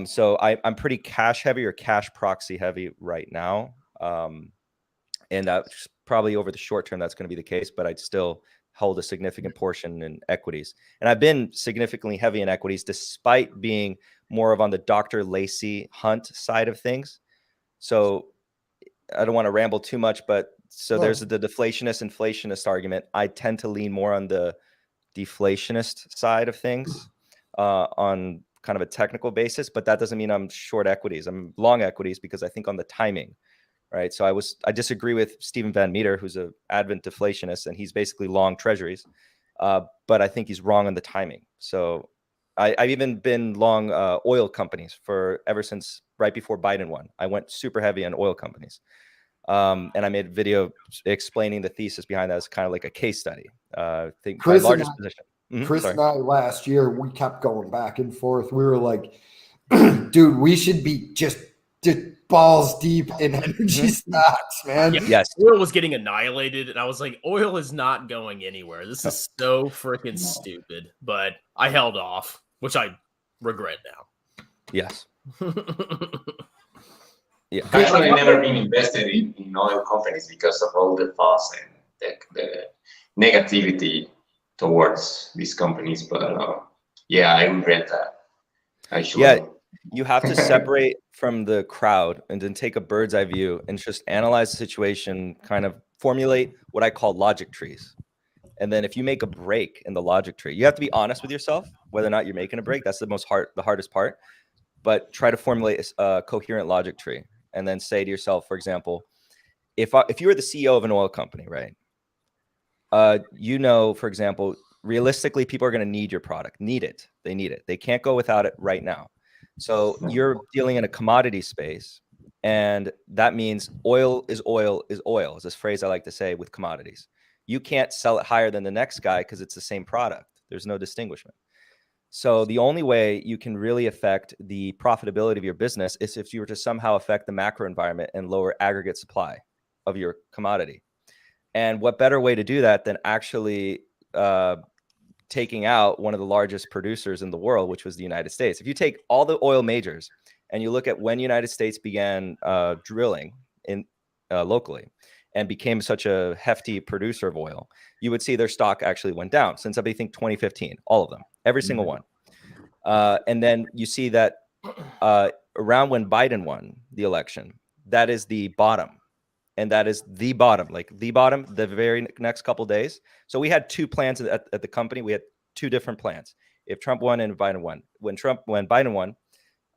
So I'm pretty cash heavy, or cash proxy heavy right now. And that's probably over the short term, that's going to be the case, but I'd still hold a significant portion in equities. And I've been significantly heavy in equities, despite being more of on the Dr. Lacey Hunt side of things. So I don't want to ramble too much, but so there's the deflationist, inflationist argument. I tend to lean more on the deflationist side of things on kind of a technical basis, but that doesn't mean I'm short equities. I'm long equities because I think on the timing. Right. So I disagree with Stephen Van Meter, who's an advent deflationist, and he's basically long treasuries. But I think he's wrong on the timing. So I've even been long oil companies ever since right before Biden won. I went super heavy on oil companies. And I made a video explaining the thesis behind that as kind of like a case study. I think my largest position. Chris and I last year, we kept going back and forth. We were like, dude, we should be just balls deep in energy stocks, man. Yeah, yes. Oil was getting annihilated, and I was like, oil is not going anywhere. This is so freaking stupid. But I held off, which I regret now. Yes. Yeah. Actually, I've never been invested in oil companies because of all the fuss and the negativity towards these companies. But yeah, I regret that. Actually. Yeah. You have to separate from the crowd and then take a bird's eye view and just analyze the situation kind of formulate what I call logic trees. And then if you make a break in the logic tree, you have to be honest with yourself whether or not you're making a break. That's the hardest part. But try to formulate a coherent logic tree, and then say to yourself, for example, if you were the CEO of an oil company, right? For example, realistically, people are going to need your product. Need it. They need it. They can't go without it right now. So you're dealing in a commodity space, and that means oil is oil is oil. Is this phrase I like to say with commodities. You can't sell it higher than the next guy because it's the same product. There's no distinguishment. So the only way you can really affect the profitability of your business is if you were to somehow affect the macro environment and lower aggregate supply of your commodity. And what better way to do that than actually taking out one of the largest producers in the world, which was the United States. If you take all the oil majors and you look at when the United States began drilling in locally and became such a hefty producer of oil, you would see their stock actually went down since I think 2015, all of them, every single one. And then you see that around when Biden won the election, that is the bottom. And that is the bottom, the very next couple of days. So we had two plans at the company. We had two different plans. If Trump won and Biden won. When Biden won,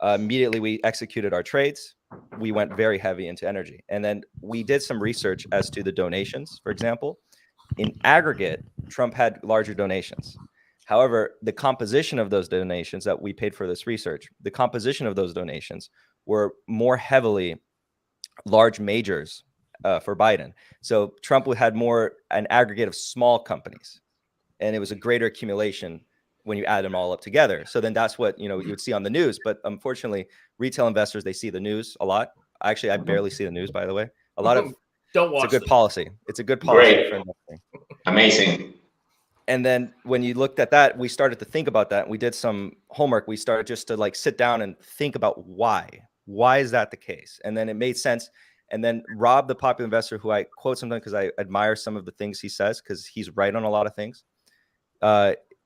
immediately we executed our trades. We went very heavy into energy. And then we did some research as to the donations, for example. In aggregate, Trump had larger donations. However, the composition of those donations that we paid for this research, the composition of those donations were more heavily large majors for Biden. So Trump had more an aggregate of small companies, and it was a greater accumulation when you add them all up together. So then that's what you would see on the news. But unfortunately, retail investors, they see the news a lot. Actually, I barely see the news, by the way. A lot of don't watch. It's a good policy. It's a good policy. Great. For investing. Amazing. And then when you looked at that, we started to think about that. We did some homework. We started just to sit down and think about why. Why is that the case? And then it made sense. And then Rob, the popular investor, who I quote sometimes because I admire some of the things he says, because he's right on a lot of things.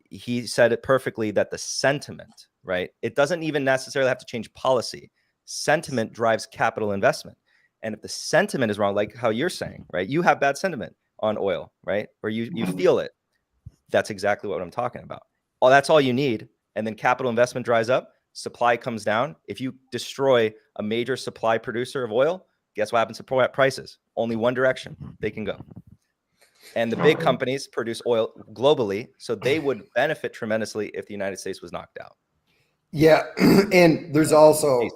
He said it perfectly that the sentiment, right? It doesn't even necessarily have to change policy. Sentiment drives capital investment. And if the sentiment is wrong, like how you're saying, right? You have bad sentiment on oil, right? Or you feel it. That's exactly what I'm talking about. That's all you need. And then capital investment dries up. Supply comes down. If you destroy a major supply producer of oil, guess what happens to prices? Only one direction they can go. And the big companies produce oil globally, so they would benefit tremendously if the United States was knocked out. Yeah, and there's also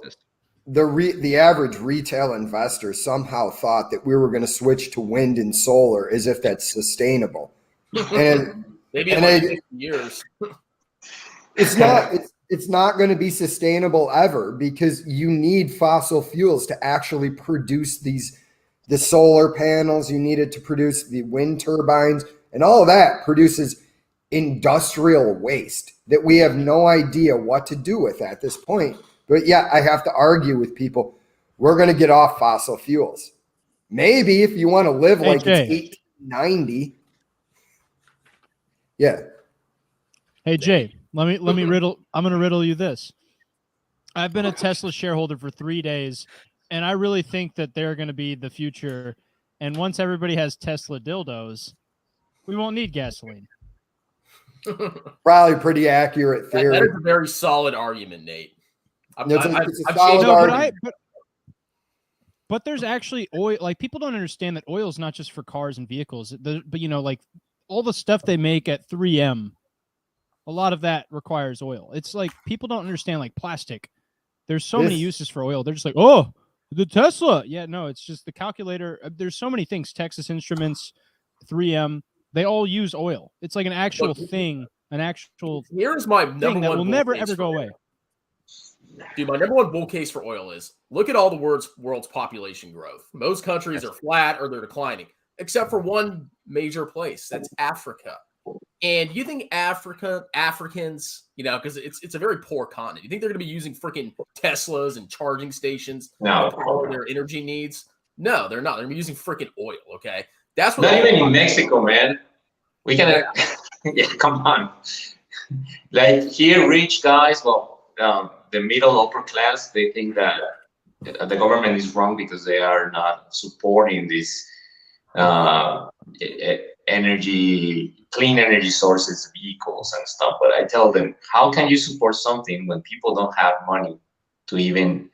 the average retail investor somehow thought that we were going to switch to wind and solar as if that's sustainable. And maybe in like 50 years. It's not going to be sustainable ever, because you need fossil fuels to actually produce the solar panels. You need it to produce the wind turbines, and all of that produces industrial waste that we have no idea what to do with at this point. But yeah, I have to argue with people. We're going to get off fossil fuels. Maybe if you want to live like it's 1890. Yeah. Hey Jay, let me riddle. I'm going to riddle you this. I've been a Tesla shareholder for 3 days, and I really think that they're going to be the future. And once everybody has Tesla dildos, we won't need gasoline. Probably pretty accurate theory. That is a very solid argument, Nate. It's a solid argument. But there's actually oil. Like, people don't understand that oil is not just for cars and vehicles. But like all the stuff they make at 3M, a lot of that requires oil. It's like people don't understand, like plastic. There's so many uses for oil. They're just like, oh, the Tesla. Yeah, no, it's just the calculator. There's so many things. Texas Instruments, 3M, they all use oil. It's like an actual thing. Here's my number one. That will never ever go away. Dude, my number one bull case for oil is look at all the world's population growth. Most countries are flat or they're declining, except for one major place. That's Africa. And you think Africans, because it's a very poor continent. You think they're going to be using freaking Teslas and charging stations for their energy needs? No, they're not. They're going to be using freaking oil. Okay, that's what. Not even in Mexico, man. We can, yeah, come on. Like here, rich guys, the middle upper class, they think that the government is wrong because they are not supporting this clean energy sources, vehicles and stuff. But I tell them, how can you support something when people don't have money to even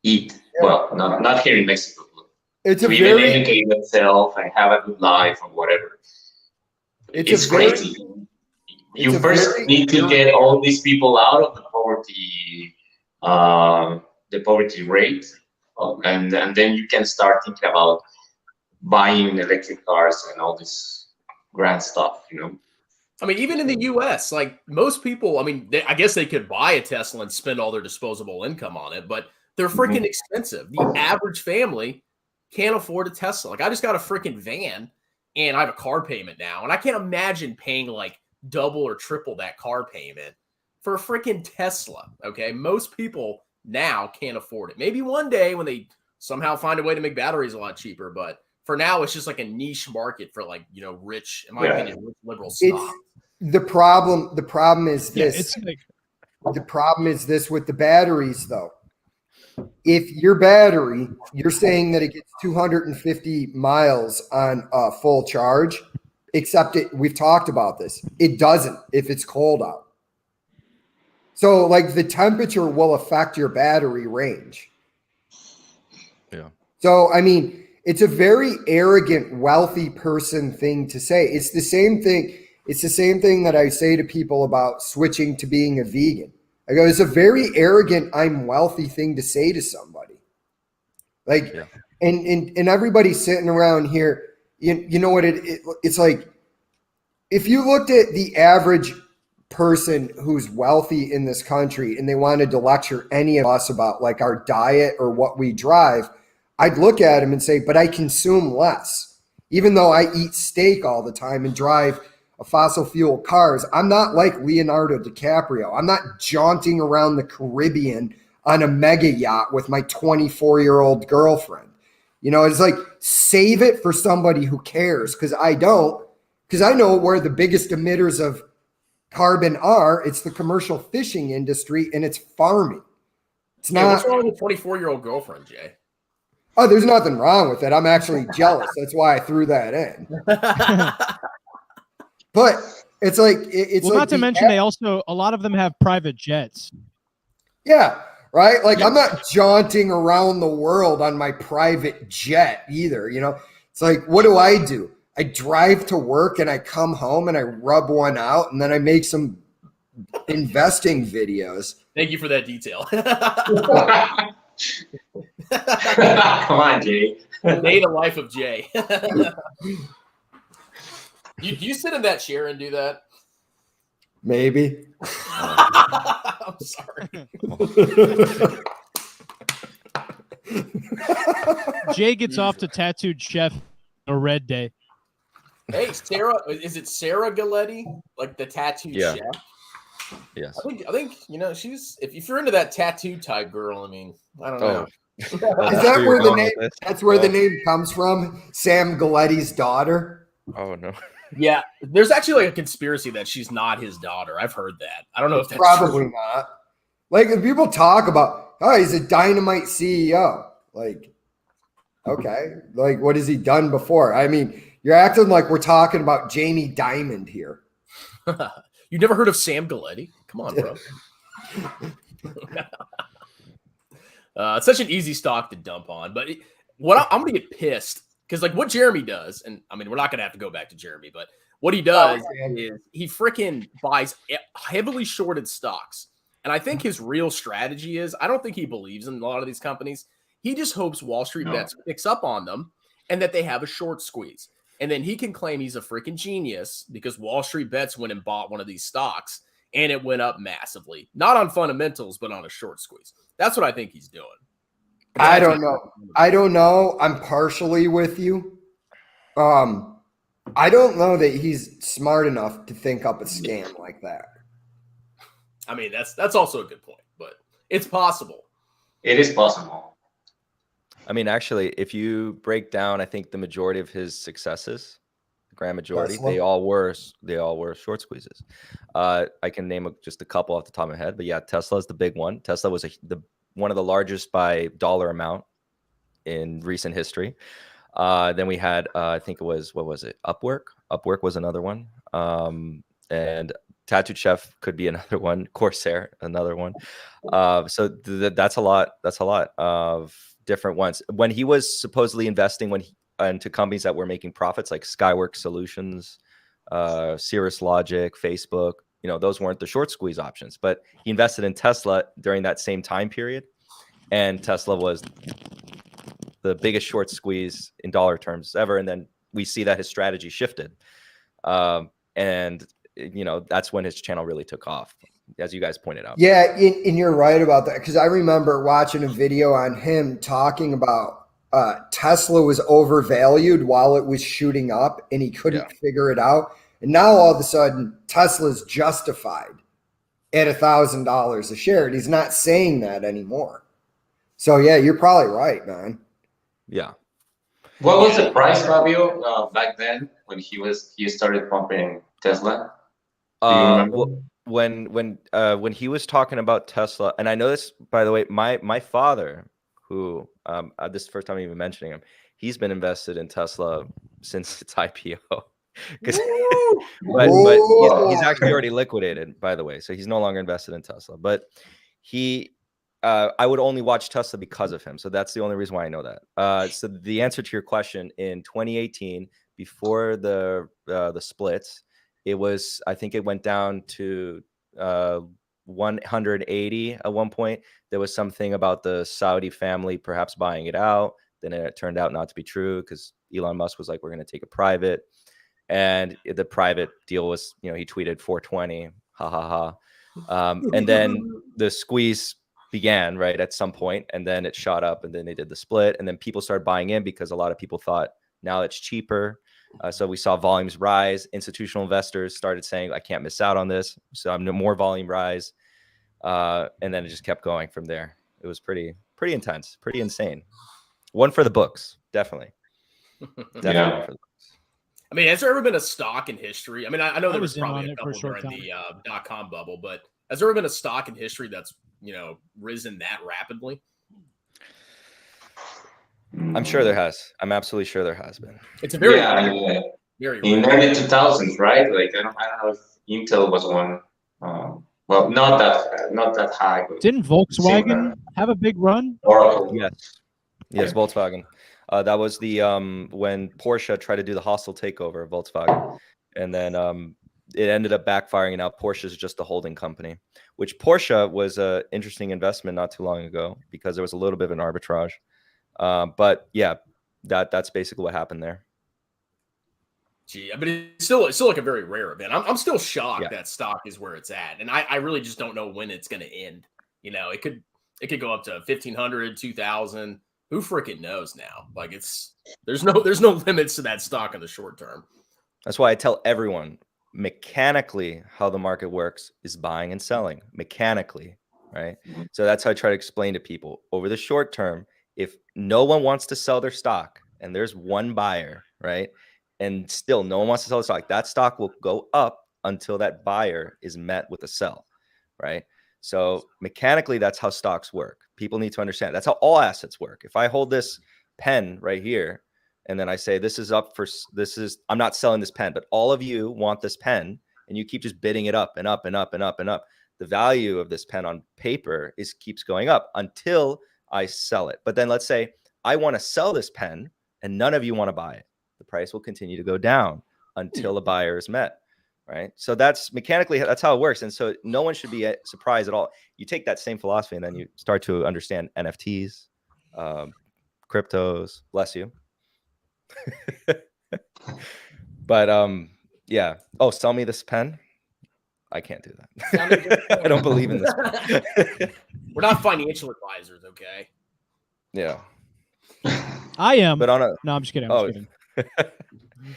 eat? Well, not here in Mexico. It's to even educate themselves and have a good life or whatever. It's crazy. You first need to get all these people out of the poverty rate, and then you can start thinking about buying electric cars and all this grand stuff, you know. I mean, even in the U.S., like most people, I mean, I guess they could buy a Tesla and spend all their disposable income on it, but they're freaking expensive. The average family can't afford a Tesla. Like, I just got a freaking van, and I have a car payment now, and I can't imagine paying like double or triple that car payment for a freaking Tesla. Okay, most people now can't afford it. Maybe one day when they somehow find a way to make batteries a lot cheaper, but for now, it's just like a niche market for like, you know, rich, in my opinion, rich liberal stock. The problem is this. The problem is this with the batteries, though. If your battery, you're saying that it gets 250 miles on a full charge, except we've talked about this. It doesn't if it's cold out. So, like, the temperature will affect your battery range. Yeah. So, I mean, it's a very arrogant, wealthy person thing to say. It's the same thing. It's the same thing that I say to people about switching to being a vegan. I go, it's a very arrogant, I'm wealthy thing to say to somebody. Like, and everybody's sitting around here, you know what it's like, if you looked at the average person who's wealthy in this country and they wanted to lecture any of us about like our diet or what we drive, I'd look at him and say, but I consume less. Even though I eat steak all the time and drive a fossil fuel cars, I'm not like Leonardo DiCaprio. I'm not jaunting around the Caribbean on a mega yacht with my 24-year-old girlfriend. You know, it's like, save it for somebody who cares, because I don't, because I know where the biggest emitters of carbon are. It's the commercial fishing industry and it's farming. It's not. What's wrong with a 24-year-old girlfriend, Jay? Oh, there's nothing wrong with it. I'm actually jealous. That's why I threw that in. But it's like it's well, like not to mention they also, a lot of them have private jets. Yeah, right. Like I'm not jaunting around the world on my private jet either. You know, it's like, what do? I drive to work and I come home and I rub one out and then I make some investing videos. Thank you for that detail. Come on, Jay. The day the life of Jay. You sit in that chair and do that? Maybe. I'm sorry. Jay gets off to tattooed chef a red day. Hey, Sarah, is it Sarah Galletti? Like the tattooed chef? Yes. I think you know, she's if you're into that tattoo type girl, I mean, I don't know. Is that where the name that's where the name comes from? Sam Galetti's daughter? Oh no. Yeah, there's actually like a conspiracy that she's not his daughter. I've heard that. I don't know if that's probably true. Not. Like if people talk about, oh, he's a dynamite CEO. Like, okay, like what has he done before? I mean, you're acting like we're talking about Jamie Dimon here. You never heard of Sam Galetti? Come on, bro. It's such an easy stock to dump on. But I'm going to get pissed because, like, what Jeremy does, and I mean, we're not going to have to go back to Jeremy, but what he does is he freaking buys heavily shorted stocks. And I think his real strategy is I don't think he believes in a lot of these companies. He just hopes Wall Street Bets picks up on them and that they have a short squeeze. And then he can claim he's a freaking genius because Wall Street Bets went and bought one of these stocks and it went up massively. Not on fundamentals, but on a short squeeze. That's what I think he's doing. I don't know. I'm partially with you. I don't know that he's smart enough to think up a scam like that. I mean, that's also a good point, but it's possible. It is possible. I mean, actually, if you break down, I think the majority of his successes, the grand majority, Tesla. they all were short squeezes. I can name just a couple off the top of my head, but yeah, Tesla is the big one. Tesla was one of the largest by dollar amount in recent history. Then we had, I think it was, what was it? Upwork. Upwork was another one. And Tattooed Chef could be another one. Corsair, another one. So that's a lot. That's a lot of different ones. When he was supposedly investing into companies that were making profits, like Skyworks Solutions, Cirrus Logic, Facebook, those weren't the short squeeze options. But he invested in Tesla during that same time period, and Tesla was the biggest short squeeze in dollar terms ever. And then we see that his strategy shifted. And that's when his channel really took off, as you guys pointed out. Yeah, and you're right about that, because I remember watching a video on him talking about Tesla was overvalued while it was shooting up, and he couldn't figure it out. And now all of a sudden, Tesla's justified at $1,000 a share, and he's not saying that anymore. So yeah, you're probably right, man. Yeah. What was the price, Fabio, back then when he started pumping Tesla? Do you remember? When he was talking about Tesla, and I know this, by the way, my father, who this is the first time I'm even mentioning him, he's been invested in Tesla since its IPO. but he's actually already liquidated, by the way, so he's no longer invested in Tesla. But I would only watch Tesla because of him, so that's the only reason why I know that. So the answer to your question, in 2018, before the splits, I think it went down to 180 at one point. There was something about the Saudi family perhaps buying it out. Then it turned out not to be true, because Elon Musk was like, we're going to take it private. And the private deal was, he tweeted 420, ha ha ha. And then the squeeze began right at some point, and then it shot up, and then they did the split, and then people started buying in because a lot of people thought now it's cheaper. So we saw volumes rise. Institutional investors started saying, I can't miss out on this. So I'm more volume rise. And then it just kept going from there. It was pretty intense, pretty insane. One for the books, definitely. Definitely Yeah. one for the books. I mean, has there ever been a stock in history? I mean, I know there was was in on probably a it for a couple short during the .com bubble, but has there ever been a stock in history that's, risen that rapidly? I'm sure there has. I'm absolutely sure there has been. It's a very, very very in rare. early 2000s, right? Like I don't know if Intel was one. Well, not that high. But Didn't Volkswagen have a big run? Oracle. Yes, Volkswagen. That was the when Porsche tried to do the hostile takeover of Volkswagen, and then it ended up backfiring. And now Porsche is just a holding company, which Porsche was an interesting investment not too long ago because there was a little bit of an arbitrage. But yeah, that's basically what happened there. Gee, but it's still like a very rare event. I'm still shocked that stock is where it's at, and I really just don't know when it's going to end. It could go up to 1,500, 2,000. Who freaking knows now? Like there's no limits to that stock in the short term. That's why I tell everyone mechanically how the market works is buying and selling mechanically, right? So that's how I try to explain to people over the short term. If no one wants to sell their stock and there's one buyer, right? And still no one wants to sell the stock, that stock will go up until that buyer is met with a sell, right? So mechanically, that's how stocks work. People need to understand. That's how all assets work. If I hold this pen right here, and then I say, I'm not selling this pen, but all of you want this pen, and you keep just bidding it up and up and up and up and up. The value of this pen on paper keeps going up until I sell it. But then let's say I want to sell this pen and none of you want to buy it. The price will continue to go down until a buyer is met, right? So that's mechanically, that's how it works. And so no one should be surprised at all. You take that same philosophy and then you start to understand NFTs, cryptos, bless you. But yeah. Oh, sell me this pen. I can't do that. I don't believe in this pen. We're not financial advisors, okay? Yeah. I am. But no, I'm just kidding. I'm just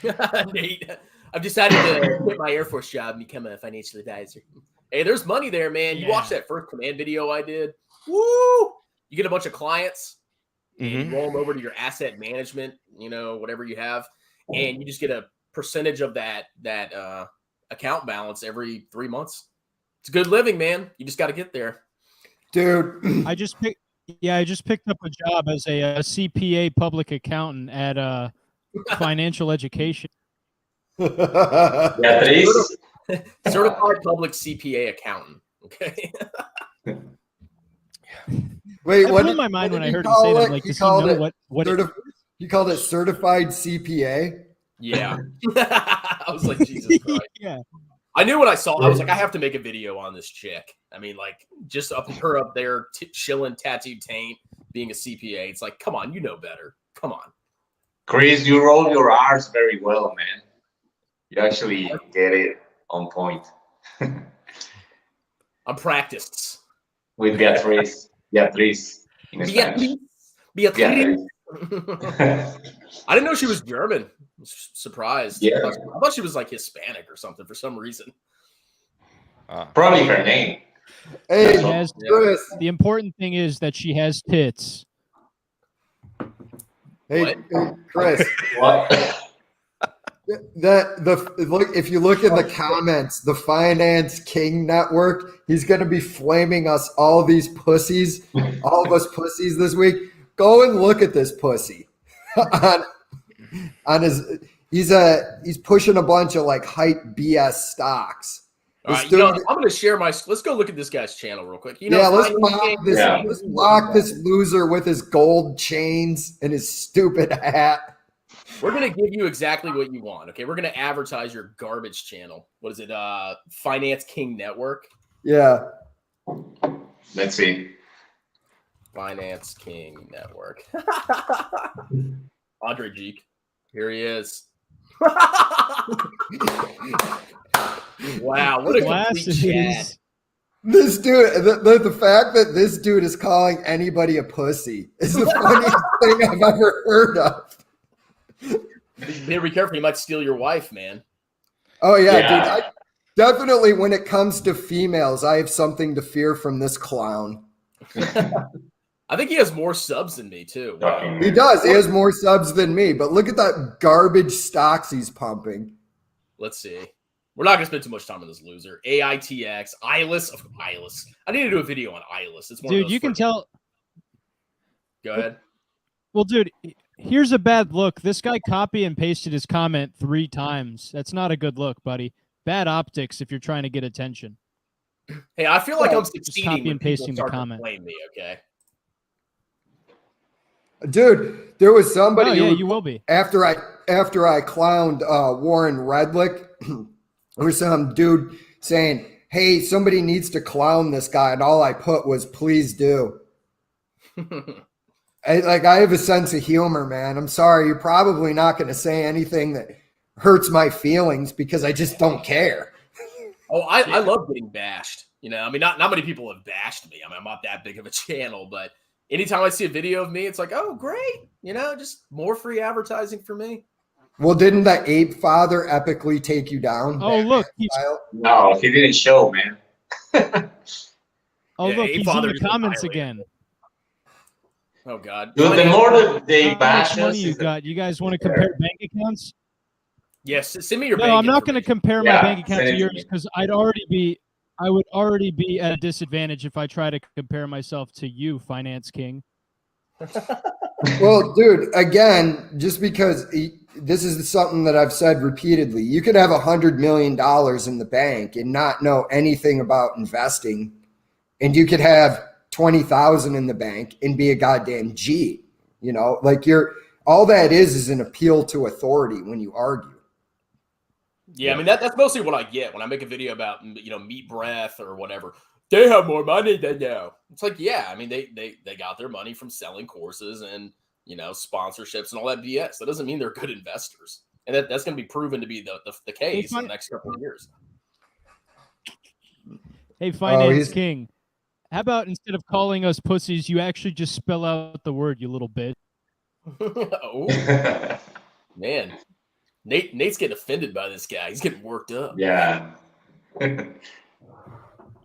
kidding. Nate, I've decided to quit my Air Force job and become a financial advisor. Hey, there's money there, man. You watched that first command video I did. Woo! You get a bunch of clients and you roll them over to your asset management, whatever you have, and you just get a percentage of that account balance every 3 months. It's good living, man. You just got to get there. Dude. Yeah, I just picked up a job as a CPA public accountant at financial education. Beatriz, Certified public CPA accountant. Okay. Wait, That what blew did, my mind what when did I he heard him say call that. it? I'm like, He does he called know it what it he called it certified CPA. Yeah. I was like, Jesus Christ. Yeah. I knew when I saw, I was like, I have to make a video on this chick. I mean, like, just her up there chilling, tattooed taint, being a CPA. It's like, come on, you know better. Come on. Chris, you roll your R's very well, man. You actually get it on point. I'm practiced. With Beatriz. Beatriz in Spanish. Beatriz. Beatriz. I didn't know she was German. I was surprised. Yeah. I thought she was like Hispanic or something for some reason. Probably her name. Hey, She has, Chris. the important thing is that she has tits. Hey, Chris. What? Look, if you look in the comments, the Finance King Network, he's going to be flaming us, all these pussies, all of us pussies this week. Go and look at this pussy. on his, he's pushing a bunch of like hype BS stocks. All This right, dude- I'm going to share my. Let's go look at this guy's channel real quick. yeah, let's Finance mock King- this loser with his gold chains and his stupid hat. We're going to give you exactly what you want. Okay, we're going to advertise your garbage channel. What is it? Finance King Network. Yeah. Let's see. Finance King Network. Andre Jeek. Here he is. Wow, what a complete Chad. Glasses. This dude, the fact that this dude is calling anybody a pussy is the funniest thing I've ever heard of. Be careful, he might steal your wife, man. Oh yeah, Yeah. dude. I definitely, when it comes to females, I have something to fear from this clown. I think he has more subs than me too. He does. He has more subs than me, but look at that garbage stocks he's pumping. Let's see. We're not gonna spend too much time on this loser. AITX, Eyeless. I need to do a video on Eyeless. It's one of Dude, those you can freaking- tell. Go ahead. Well, dude, here's a bad look. This guy copy and pasted his comment 3 times. That's not a good look, buddy. Bad optics if you're trying to get attention. Hey, I feel like I'm Just succeeding copy when and people pasting the start to comment. blame me. Okay. Dude, there was somebody Oh, yeah, who, you will be. after I clowned Warren Redlick, there was some dude saying, "Hey, somebody needs to clown this guy," and all I put was, "Please do." I have a sense of humor, man. I'm sorry, you're probably not going to say anything that hurts my feelings because I just don't care. Oh, I love getting bashed. You know, I mean, not many people have bashed me. I mean, I'm not that big of a channel, but anytime I see a video of me, it's like, oh, great. You know, just more free advertising for me. Well, didn't that ape father epically take you down? Oh, look. No, he didn't show, man. Oh, Yeah, look. Ape He's in Father the just comments violated. again. Oh God. Dude, the more that they How bash much us, money you is the- got? You guys want to compare bank accounts? Yes, send me your. No, bank I'm not going to information. compare Yeah, my bank account send to it to yours me. because I would already be at a disadvantage if I try to compare myself to you, Finance King. Well, dude, again, just because this is something that I've said repeatedly, you could have $100 million in the bank and not know anything about investing, and you could have 20,000 in the bank and be a goddamn G. You know, like all that is an appeal to authority when you argue. Yeah, I mean that's mostly what I get when I make a video about meat breath or whatever. They have more money than you. It's like, yeah, I mean they got their money from selling courses and sponsorships and all that BS. That doesn't mean they're good investors, and that's going to be proven to be the case in the next couple of years. Hey, Finance he's- King, how about instead of calling us pussies, you actually just spell out the word, you little bitch? Oh man, Nate's getting offended by this guy. He's getting worked up. Yeah.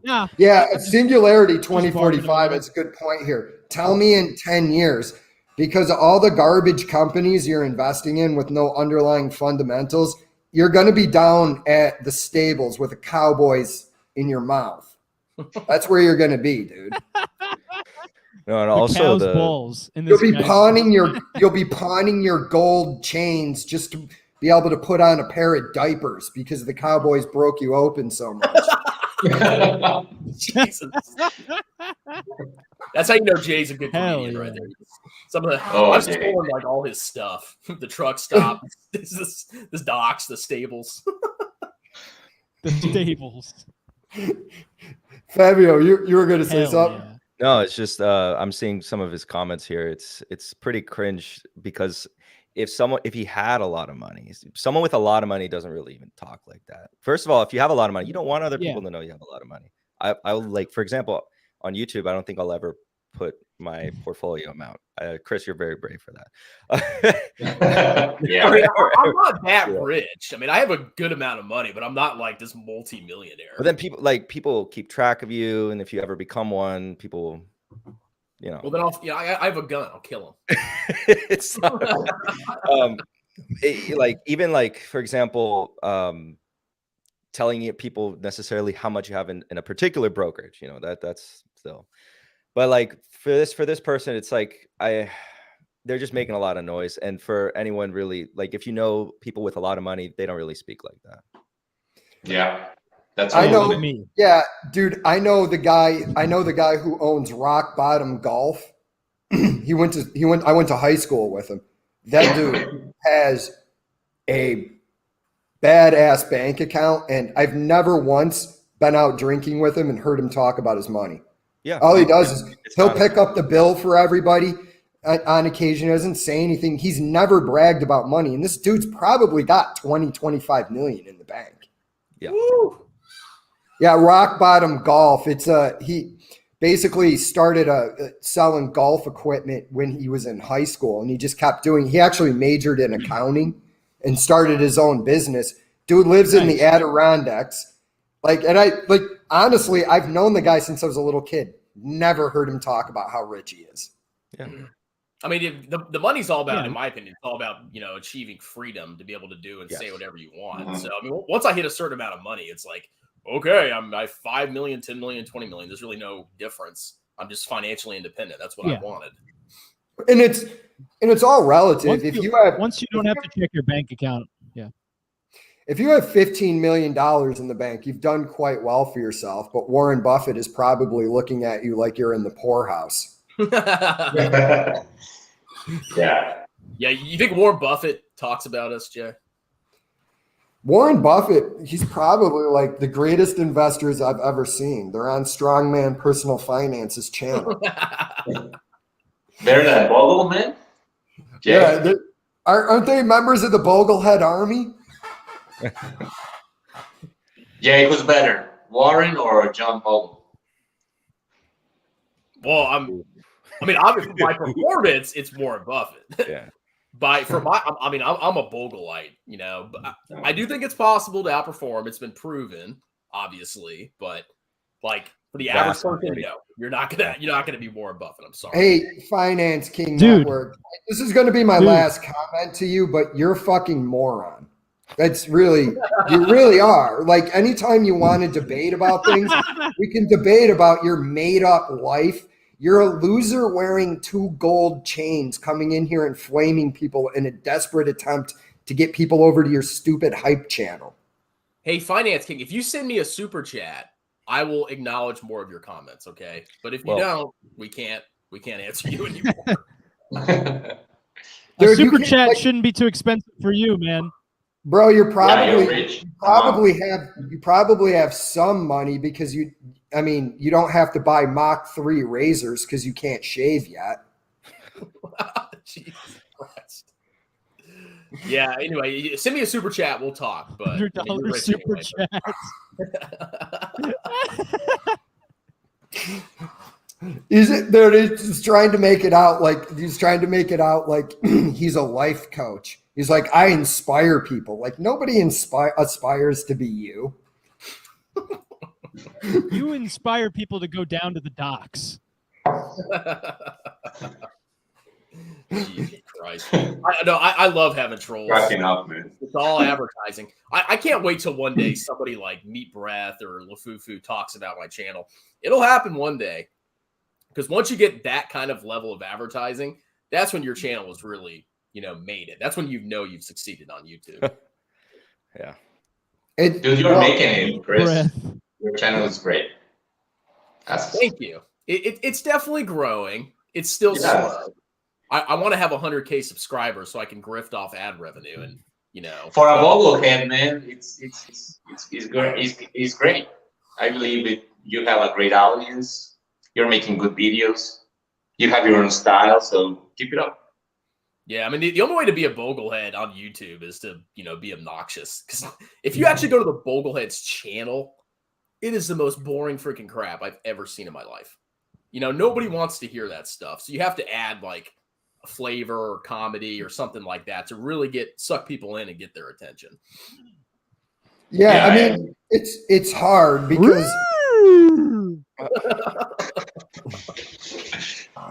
Yeah. Yeah, Singularity barring 2045, the- that's a good point here. Tell me in 10 years, because of all the garbage companies you're investing in with no underlying fundamentals, you're going to be down at the stables with the Cowboys in your mouth. That's where you're going to be, dude. No, and The also cow's the balls in You'll this be guy's- pawning your gold chains just to be able to put on a pair of diapers because the Cowboys broke you open so much. Jesus. That's how you know Jay's a good Hell comedian right yeah. there. Some of the Oh, I've Jay. stolen like all his stuff. The truck stop, this docks, the stables. The stables. Fabio, you were going to say Hell something? yeah. No, it's just I'm seeing some of his comments here. It's pretty cringe because if he had a lot of money, someone with a lot of money doesn't really even talk like that. First of all, if you have a lot of money, you don't want other people to know you have a lot of money. I'll like, for example, on YouTube, I don't think I'll ever put my portfolio amount. Chris, you're very brave for that. Yeah. I mean, I'm not that rich. I mean, I have a good amount of money, but I'm not like this multi-millionaire. But then people keep track of you, and if you ever become one, people, you know. Well, then I have a gun. I'll kill him. It's not, even like, for example, telling people necessarily how much you have in a particular brokerage, you know, that's still, but like for this person, it's like they're just making a lot of noise. And for anyone really, like, if you know people with a lot of money, they don't really speak like that. Yeah. That's I know what me. Yeah, dude, I know the guy who owns Rock Bottom Golf. I went to high school with him. That dude has a badass bank account, and I've never once been out drinking with him and heard him talk about his money. Yeah. All he does is he'll not pick up the bill for everybody on occasion. He doesn't say anything. He's never bragged about money. And this dude's probably got 20, 25 million in the bank. Yeah. Woo! Yeah, Rock Bottom Golf. He basically started selling golf equipment when he was in high school, and he just kept doing. He actually majored in accounting and started his own business. Dude lives in the Adirondacks. Honestly, I've known the guy since I was a little kid. Never heard him talk about how rich he is. Yeah. I mean, the money's all about, in my opinion, it's all about, achieving freedom to be able to do and say whatever you want. So, I mean, once I hit a certain amount of money, it's like, okay, I 5 million, 10 million, 20 million. There's really no difference. I'm just financially independent. That's what I wanted. And it's all relative. Once you don't have to check your bank account. Yeah. If you have $15 million in the bank, you've done quite well for yourself. But Warren Buffett is probably looking at you like you're in the poorhouse. Yeah. Yeah, you think Warren Buffett talks about us, Jay? Warren Buffett, he's probably like the greatest investors I've ever seen. They're on Strongman Personal Finance's channel. They're that Boglehead? Yeah, aren't they members of the Boglehead Army? Jay, who's better, Warren or John Bogle? Well, obviously by performance, it's Warren Buffett. Yeah. I'm a Bogleite, but I do think it's possible to outperform. It's been proven, obviously, but like for the average person, no, you're not gonna be Warren Buffett. I'm sorry. Hey, Finance King Dude. Network, this is going to be my last comment to you, but you're a fucking moron. That's really, you really are. Like, anytime you want to debate about things, we can debate about your made up life. You're a loser wearing 2 gold chains coming in here and flaming people in a desperate attempt to get people over to your stupid hype channel. Hey, Finance King, if you send me a super chat, I will acknowledge more of your comments, okay? But if you don't, we can't answer you anymore. A super chat shouldn't be too expensive for you, man. Bro, you rich. probably have some money because you don't have to buy Mach 3 razors because you can't shave yet. Jesus Christ. Yeah, anyway, send me a super chat, we'll talk. But $100 super chat. He's trying to make it out like he's a life coach. He's like, I inspire people. Like, nobody aspires to be you. You inspire people to go down to the docks. Jesus Christ. I love having trolls. Cracking up, man. It's all advertising. I can't wait till one day somebody like Meat Breath or LaFufu talks about my channel. It'll happen one day. Because once you get that kind of level of advertising, that's when your channel is really, made it. That's when you've succeeded on YouTube. Yeah. Dude, you're making it, Chris. Breath. Your channel is great. Thank you. It's definitely growing. It's still Yeah. slow. I want to have 100K subscribers so I can grift off ad revenue, and For a Boglehead, man, it's great. It's great. I believe you have a great audience. You're making good videos. You have your own style, so keep it up. Yeah, I mean, the only way to be a Boglehead on YouTube is to, be obnoxious. Because if you actually go to the Boglehead's channel, it is the most boring freaking crap I've ever seen in my life. Nobody wants to hear that stuff. So you have to add like a flavor or comedy or something like that to really suck people in and get their attention. Yeah, I mean, it's hard because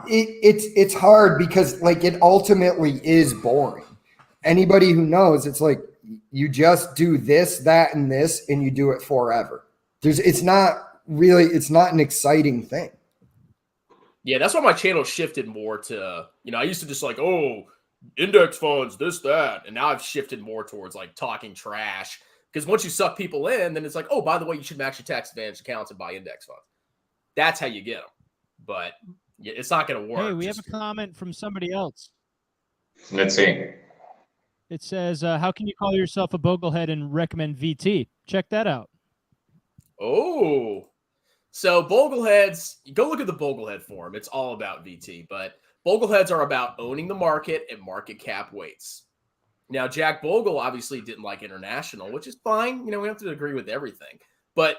it's hard because like it ultimately is boring. Anybody who knows, it's like you just do this, that, and this, and you do it forever. It's not an exciting thing. Yeah, that's why my channel shifted more to, I used to just like, index funds, this, that. And now I've shifted more towards like talking trash. Because once you suck people in, then it's like, by the way, you should match your tax advantage accounts and buy index funds. That's how you get them. But it's not going to work. Hey, we have a comment from somebody else. Let's see. It says, how can you call yourself a Boglehead and recommend VT? Check that out. Oh. So Bogleheads, go look at the Boglehead forum. It's all about VT, but Bogleheads are about owning the market and market cap weights. Now, Jack Bogle obviously didn't like international, which is fine. We don't have to agree with everything. But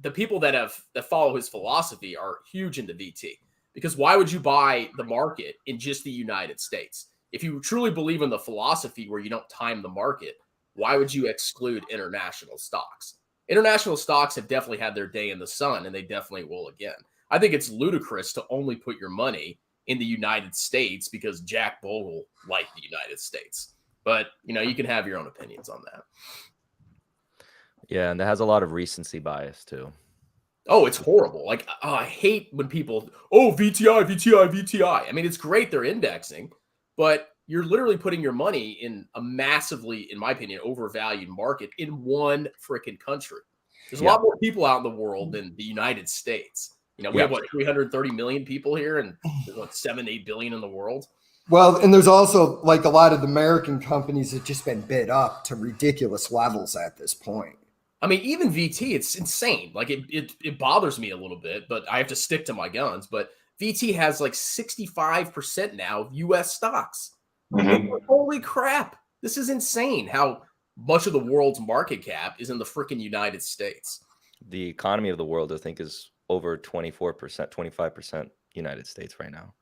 the people that follow his philosophy are huge into VT. Because why would you buy the market in just the United States? If you truly believe in the philosophy where you don't time the market, why would you exclude international stocks? International stocks have definitely had their day in the sun, and they definitely will again. I think it's ludicrous to only put your money in the United States because Jack Bogle liked the United States. But, you can have your own opinions on that. Yeah, and that has a lot of recency bias, too. Oh, it's horrible. Like, I hate when people, VTI, VTI, VTI. I mean, it's great they're indexing, but you're literally putting your money in a massively, in my opinion, overvalued market in one freaking country. There's a lot more people out in the world than the United States. We have 330 million people here, and there's 7-8 billion in the world. Well, and there's also like a lot of the American companies have just been bid up to ridiculous levels at this point. I mean, even VT, it's insane. Like it bothers me a little bit, but I have to stick to my guns. But VT has like 65% now of U.S. stocks. Mm-hmm. Holy crap. This is insane how much of the world's market cap is in the freaking United States. The economy of the world, I think, is over 24%, 25% United States right now.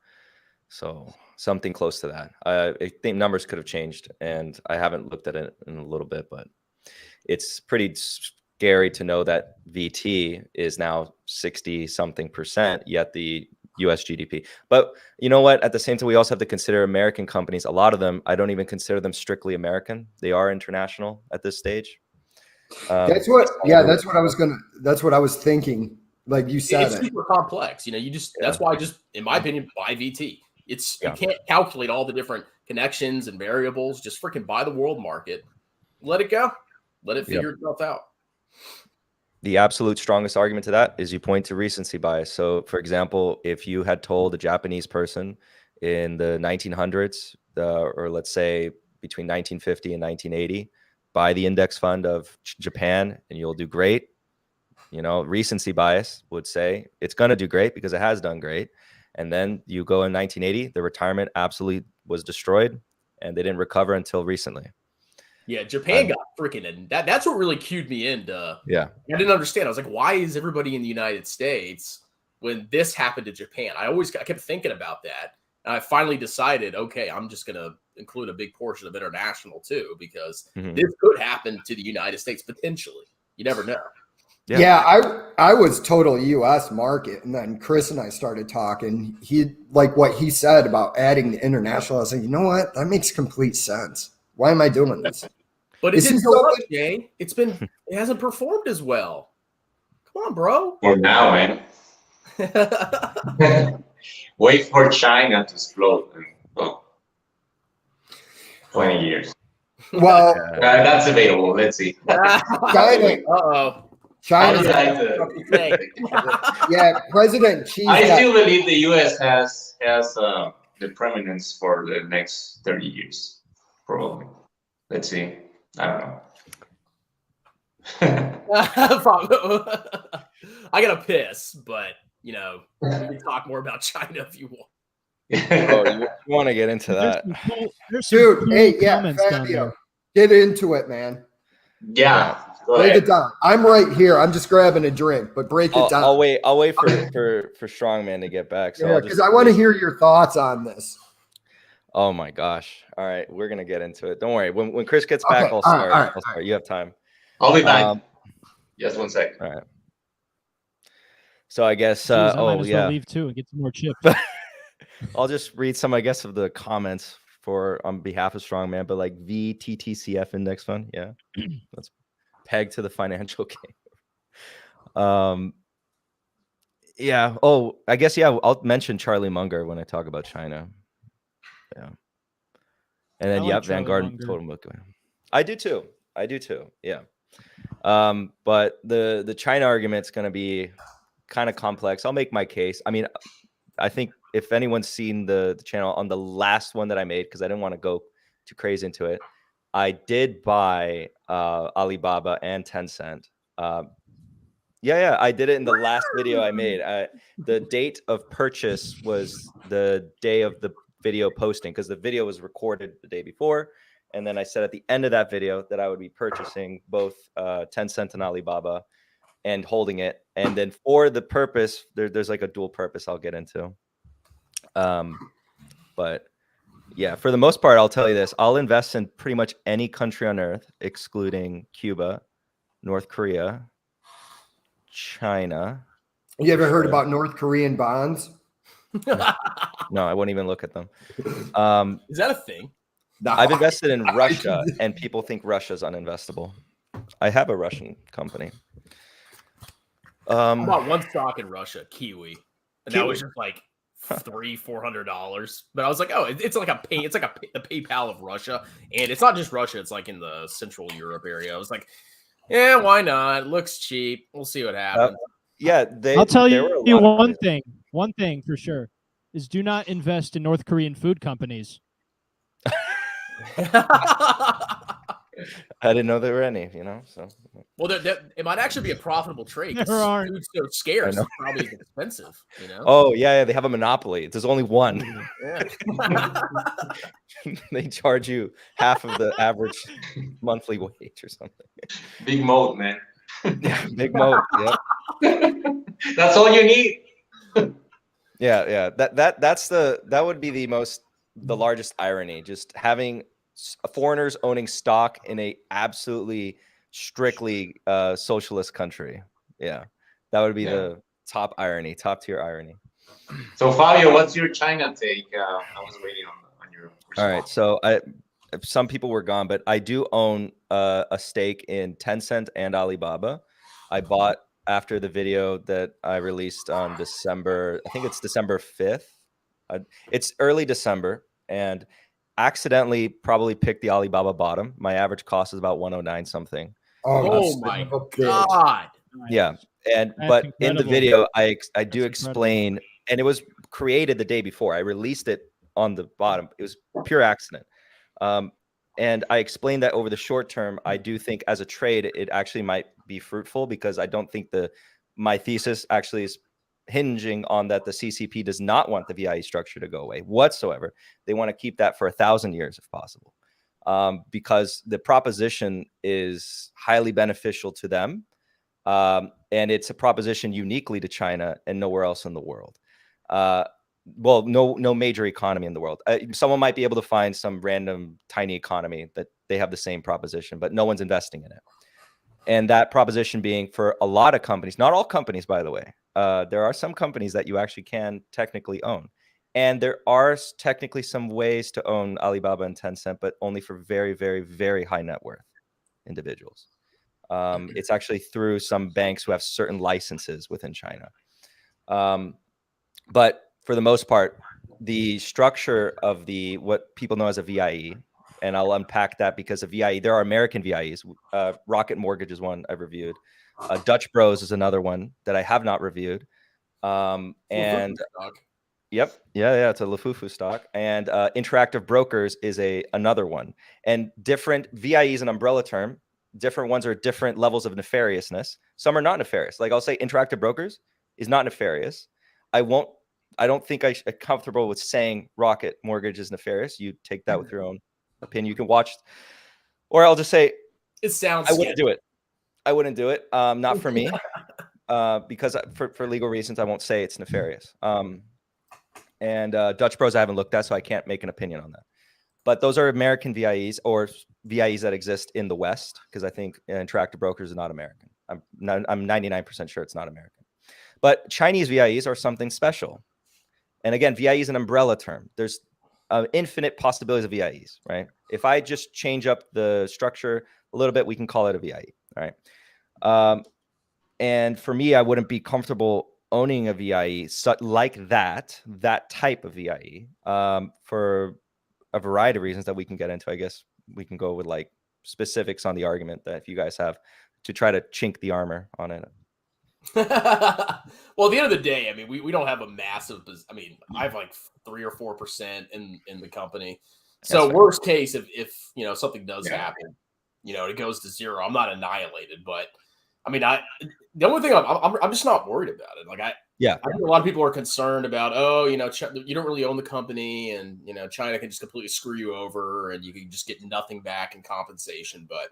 So something close to that. I think numbers could have changed, and I haven't looked at it in a little bit, but it's pretty scary to know that VT is now 60-something%, yet the US GDP. But you know what? At the same time, we also have to consider American companies. A lot of them, I don't even consider them strictly American. They are international at this stage. That's what I was thinking. Like you said, it's super complex. That's why in my opinion, buy VT. You can't calculate all the different connections and variables. Just freaking buy the world market. Let it go. Let it figure itself out. The absolute strongest argument to that is you point to recency bias. So, for example, if you had told a Japanese person in the 1900s, or let's say between 1950 and 1980, buy the index fund of Japan and you'll do great. Recency bias would say it's going to do great because it has done great. And then you go in 1980, the retirement absolutely was destroyed and they didn't recover until recently. Yeah, Japan got freaking in. That's what really cued me into. Yeah. I didn't understand. I was like, why is everybody in the United States when this happened to Japan? I kept thinking about that. And I finally decided, okay, I'm just going to include a big portion of international too, because this could happen to the United States potentially. You never know. Yeah, I was total U.S. market, and then Chris and I started talking. He like what he said about adding the international. I was like, you know what? That makes complete sense. Why am I doing this? But it didn't go up, Jay. It hasn't performed as well. Come on, bro. For now, man. Wait for China to explode. And, well, 20 years. Well, That's debatable. Let's see. China, Uh-oh. China, I'll decide to- yeah, President Xi. I still believe the U.S. has the preeminence for the next 30 years, probably. Let's see. I don't know. I gotta piss, but you know, we can talk more about China if you want. Oh, you want to get into that? There's some Dude, cool hey, yeah, comments down Fabio, there. get into it, man. Yeah. Go Break ahead. it down. I'm right here. I'm just grabbing a drink, but break it down. I'll wait for Strongman to get back. So yeah, because I want to hear your thoughts on this. Oh my gosh! All right, we're gonna get into it. Don't worry. When Chris gets Okay, back, I'll all start. right, I'll start. You have time. I'll be back. Um, Just 1 second. all right. So I guess. Jeez, I might oh as yeah. well leave too and get some more chips. I'll just read some, I guess, of the comments on behalf of Strongman, but like VTTCF index fund, yeah, that's pegged to the financial game. Yeah. Oh, I guess I'll mention Charlie Munger when I talk about China. Yeah. And then like Charlie Vanguard Munger. total book. I do too. Yeah. But the China argument's going to be kind of complex. I'll make my case. I mean, I think if anyone's seen the channel on the last one that I made, because I didn't want to go too crazy into it, I did buy Alibaba and Tencent. Yeah, I did it in the last video I made. The date of purchase was the day of the video posting, because the video was recorded the day before. And then I said at the end of that video that I would be purchasing both Tencent and Alibaba and holding it. And then for the purpose, there's like a dual purpose I'll get into. But yeah, for the most part, I'll tell you this. I'll invest in pretty much any country on earth, excluding Cuba, North Korea, China. You ever heard about North Korean bonds? No, I won't even look at them. Is that a thing? No. I've invested in Russia, and people think Russia's uninvestable. I have a Russian company. I bought one stock in Russia, Kiwi, and that Kiwi. was just like $300-400. But I was like, oh, it's like the PayPal of Russia, and it's not just Russia; it's like in the Central Europe area. I was like, yeah, why not? It looks cheap. We'll see what happens. Yeah, I'll tell there were a you lot of one thing. One thing for sure is do not invest in North Korean food companies. I didn't know there were any, so. Well, it might actually be a profitable trade. There aren't. Food's so scarce, it's probably expensive. Oh yeah, they have a monopoly. There's only one. Yeah. They charge you half of the average monthly wage or something. Big moat, man. Yeah, big moat. Yeah. That's all you need. Yeah. That would be the largest irony. Just having foreigners owning stock in a absolutely strictly socialist country. Yeah, that would be the top tier irony. So Fabio, what's your China take? I was waiting on your response. All right, so some people were gone, but I do own a stake in Tencent and Alibaba. I bought after the video that I released on December, I think it's December 5th. It's early December, and accidentally probably picked the Alibaba bottom. My average cost is about 109 something. Oh my God. Yeah. But in the video, I do explain, and it was created the day before. I released it on the bottom. It was pure accident. And I explained that over the short term, I do think as a trade, it actually might be fruitful, because I don't think my thesis actually is hinging on that the CCP does not want the VIE structure to go away whatsoever. They want to keep that for 1,000 years if possible, because the proposition is highly beneficial to them. And it's a proposition uniquely to China and nowhere else in the world. Well, no major economy in the world. Someone might be able to find some random tiny economy that they have the same proposition, but no one's investing in it. And that proposition being for a lot of companies, not all companies, by the way, there are some companies that you actually can technically own. And there are technically some ways to own Alibaba and Tencent, but only for very, very, very high net worth individuals. It's actually through some banks who have certain licenses within China. But for the most part, the structure of what people know as a VIE, and I'll unpack that because a VIE, there are American VIEs. Rocket Mortgage is one I've reviewed. Dutch Bros is another one that I have not reviewed. And yep, yeah, it's a Lafufu stock. And Interactive Brokers is another one. And different VIE is an umbrella term. Different ones are different levels of nefariousness. Some are not nefarious. Like I'll say Interactive Brokers is not nefarious. I don't think I'm comfortable with saying Rocket Mortgage is nefarious. You take that with your own opinion. You can watch, or I'll just say it sounds. I wouldn't do it. I wouldn't do it. Not for me, because for legal reasons, I won't say it's nefarious. And Dutch Bros I haven't looked at, so I can't make an opinion on that. But those are American VIEs or VIEs that exist in the West, because I think Interactive Brokers is not American. I'm 99% sure it's not American. But Chinese VIEs are something special. And again, VIE is an umbrella term. There's infinite possibilities of VIEs, right? If I just change up the structure a little bit, we can call it a VIE, all right? And for me, I wouldn't be comfortable owning a VIE like that type of VIE, for a variety of reasons that we can get into. I guess we can go with like specifics on the argument that if you guys have to try to chink the armor on it. Well, at the end of the day, I mean, we don't have a massive. I mean, I have like 3 or 4% in the company. So worst case, if something does happen, it goes to zero. I'm not annihilated, but I mean, the only thing I'm just not worried about it. Like I think a lot of people are concerned about, you don't really own the company, and China can just completely screw you over, and you can just get nothing back in compensation. But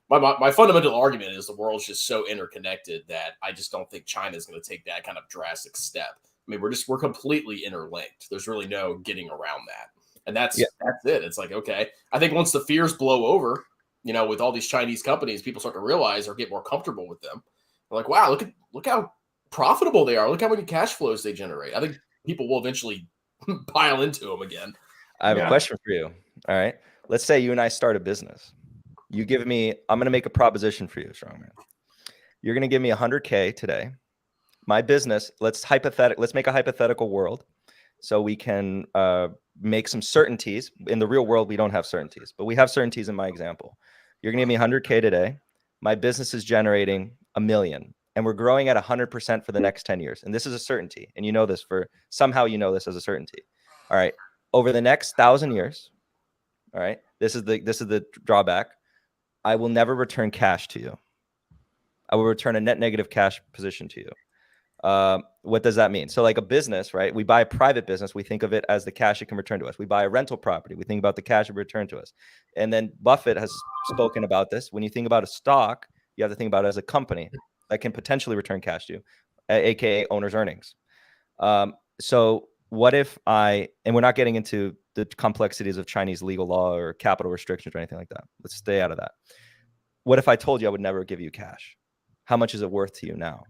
my fundamental argument is the world's just so interconnected that I just don't think China is going to take that kind of drastic step. I mean, we're completely interlinked. There's really no getting around that, and that's it. It's like, okay, I think once the fears blow over, with all these Chinese companies, people start to realize or get more comfortable with them. They're like, wow, look how profitable they are. Look how many cash flows they generate. I think people will eventually pile into them again. I have a question for you. All right. Let's say you and I start a business. I'm going to make a proposition for you, Strongman. You're going to give me 100K today. My business, let's make a hypothetical world so we can make some certainties. In the real world, we don't have certainties, but we have certainties in my example. You're going to give me 100K today. My business is generating $1 million, and we're growing at 100% for the next 10 years. And this is a certainty. And somehow this as a certainty. All right. Over the next 1,000 years, all right, this is the drawback. I will never return cash to you. I will return a net negative cash position to you. What does that mean? So like a business, right? We buy a private business. We think of it as the cash it can return to us. We buy a rental property. We think about the cash it return to us. And then Buffett has spoken about this. When you think about a stock, you have to think about it as a company that can potentially return cash to you, aka owner's earnings. So what if and we're not getting into the complexities of Chinese legal law or capital restrictions or anything like that. Let's stay out of that. What if I told you I would never give you cash? How much is it worth to you now?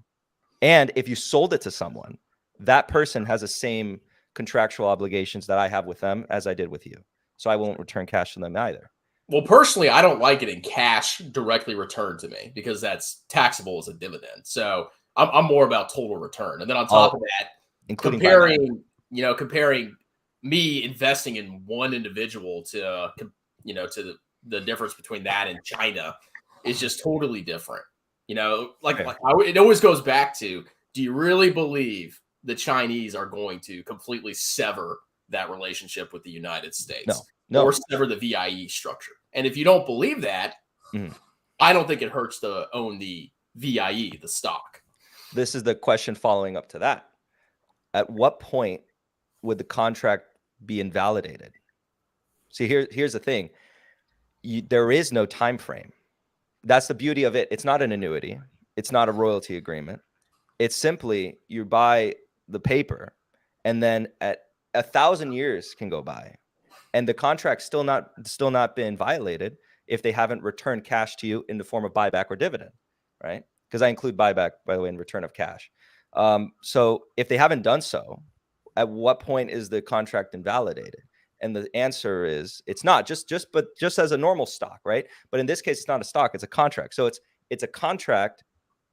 And if you sold it to someone, that person has the same contractual obligations that I have with them as I did with you. So I won't return cash to them either. Well, personally, I don't like it in cash directly returned to me because that's taxable as a dividend. So I'm more about total return. And then on top of that, comparing me investing in one individual to the difference between that and China is just totally different. It always goes back to, do you really believe the Chinese are going to completely sever that relationship with the United States? No. Or sever the VIE structure? And if you don't believe that, I don't think it hurts to own the VIE, the stock. This is the question following up to that. At what point would the contract be invalidated? See, here's the thing. There is no time frame. That's the beauty of it. It's not an annuity. It's not a royalty agreement. It's simply you buy the paper, and then at 1,000 years can go by, and the contract's still not been violated if they haven't returned cash to you in the form of buyback or dividend, right? Because I include buyback, by the way, in return of cash. So if they haven't done so, at what point is the contract invalidated? And the answer is it's not just as a normal stock, right? But in this case, it's not a stock, it's a contract. So it's a contract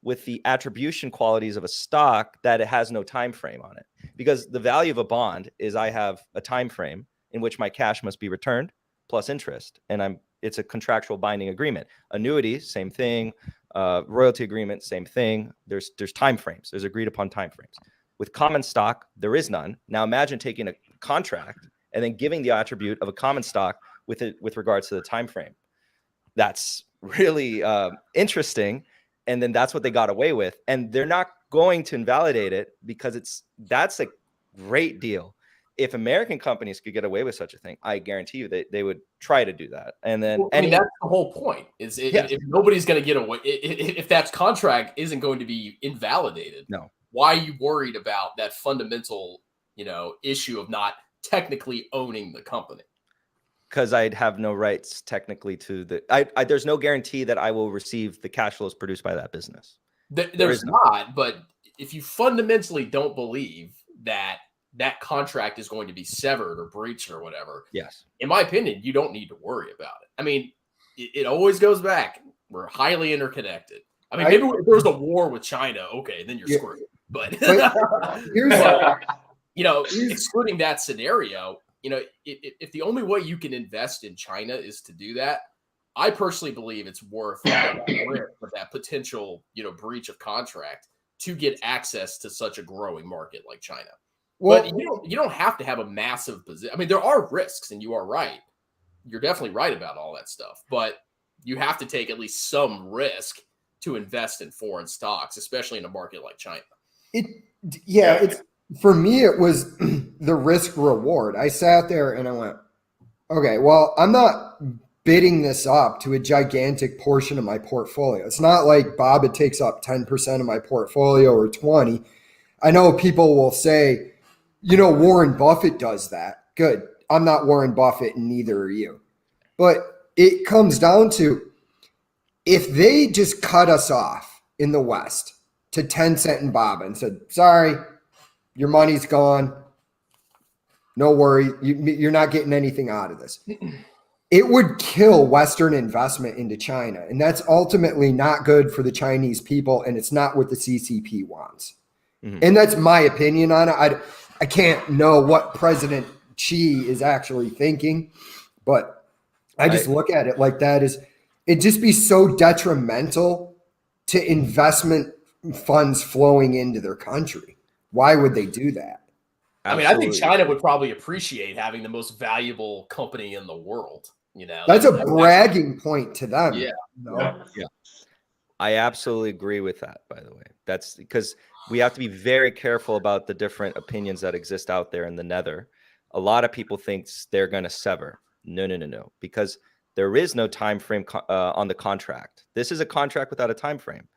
with the attribution qualities of a stock that it has no time frame on it. because the value of a bond is I have a time frame in which my cash must be returned plus interest, and it's a contractual binding agreement. Annuity, same thing. Royalty agreement, same thing. There's time frames. There's agreed upon time frames. With common stock, there is none. Now imagine taking a contract and then giving the attribute of a common stock with regards to the time frame. That's really interesting. And then that's what they got away with. And they're not going to invalidate it because that's a great deal. If American companies could get away with such a thing, I guarantee you they would try to do that. And then that's the whole point. If nobody's going to get away, if that contract isn't going to be invalidated, no. Why are you worried about that fundamental, issue of not technically owning the company? Because I'd have no rights technically to there's no guarantee that I will receive the cash flows produced by that business. There's not, but if you fundamentally don't believe that contract is going to be severed or breached or whatever, yes, in my opinion, you don't need to worry about it. I mean, it always goes back. We're highly interconnected. I mean, maybe if there's a war with China, okay, then you're screwed. But excluding that scenario, if the only way you can invest in China is to do that, I personally believe it's worth that risk of that potential, breach of contract to get access to such a growing market like China. Well, but you don't have to have a massive position. I mean, there are risks, and you are right. You're definitely right about all that stuff, but you have to take at least some risk to invest in foreign stocks, especially in a market like China. It's for me, it was the risk reward. I sat there and I went, okay, well, I'm not bidding this up to a gigantic portion of my portfolio. It's not like Baba takes up 10% of my portfolio or 20. I know people will say, Warren Buffett does that. Good. I'm not Warren Buffett and neither are you. But it comes down to, if they just cut us off in the West to Tencent and Baba and said, sorry, your money's gone. No worry. You're not getting anything out of this. It would kill Western investment into China. And that's ultimately not good for the Chinese people. And it's not what the CCP wants. Mm-hmm. And that's my opinion on it. I can't know what President Xi is actually thinking, but I just look at it like that is, it'd just be so detrimental to investment funds flowing into their country. Why would they do that? Absolutely. I mean, I think China would probably appreciate having the most valuable company in the world. That's a bragging point to them. Yeah. Yeah. I absolutely agree with that, by the way. That's because we have to be very careful about the different opinions that exist out there in the nether. A lot of people think they're going to sever. No. Because there is no time frame on the contract. This is a contract without a time frame.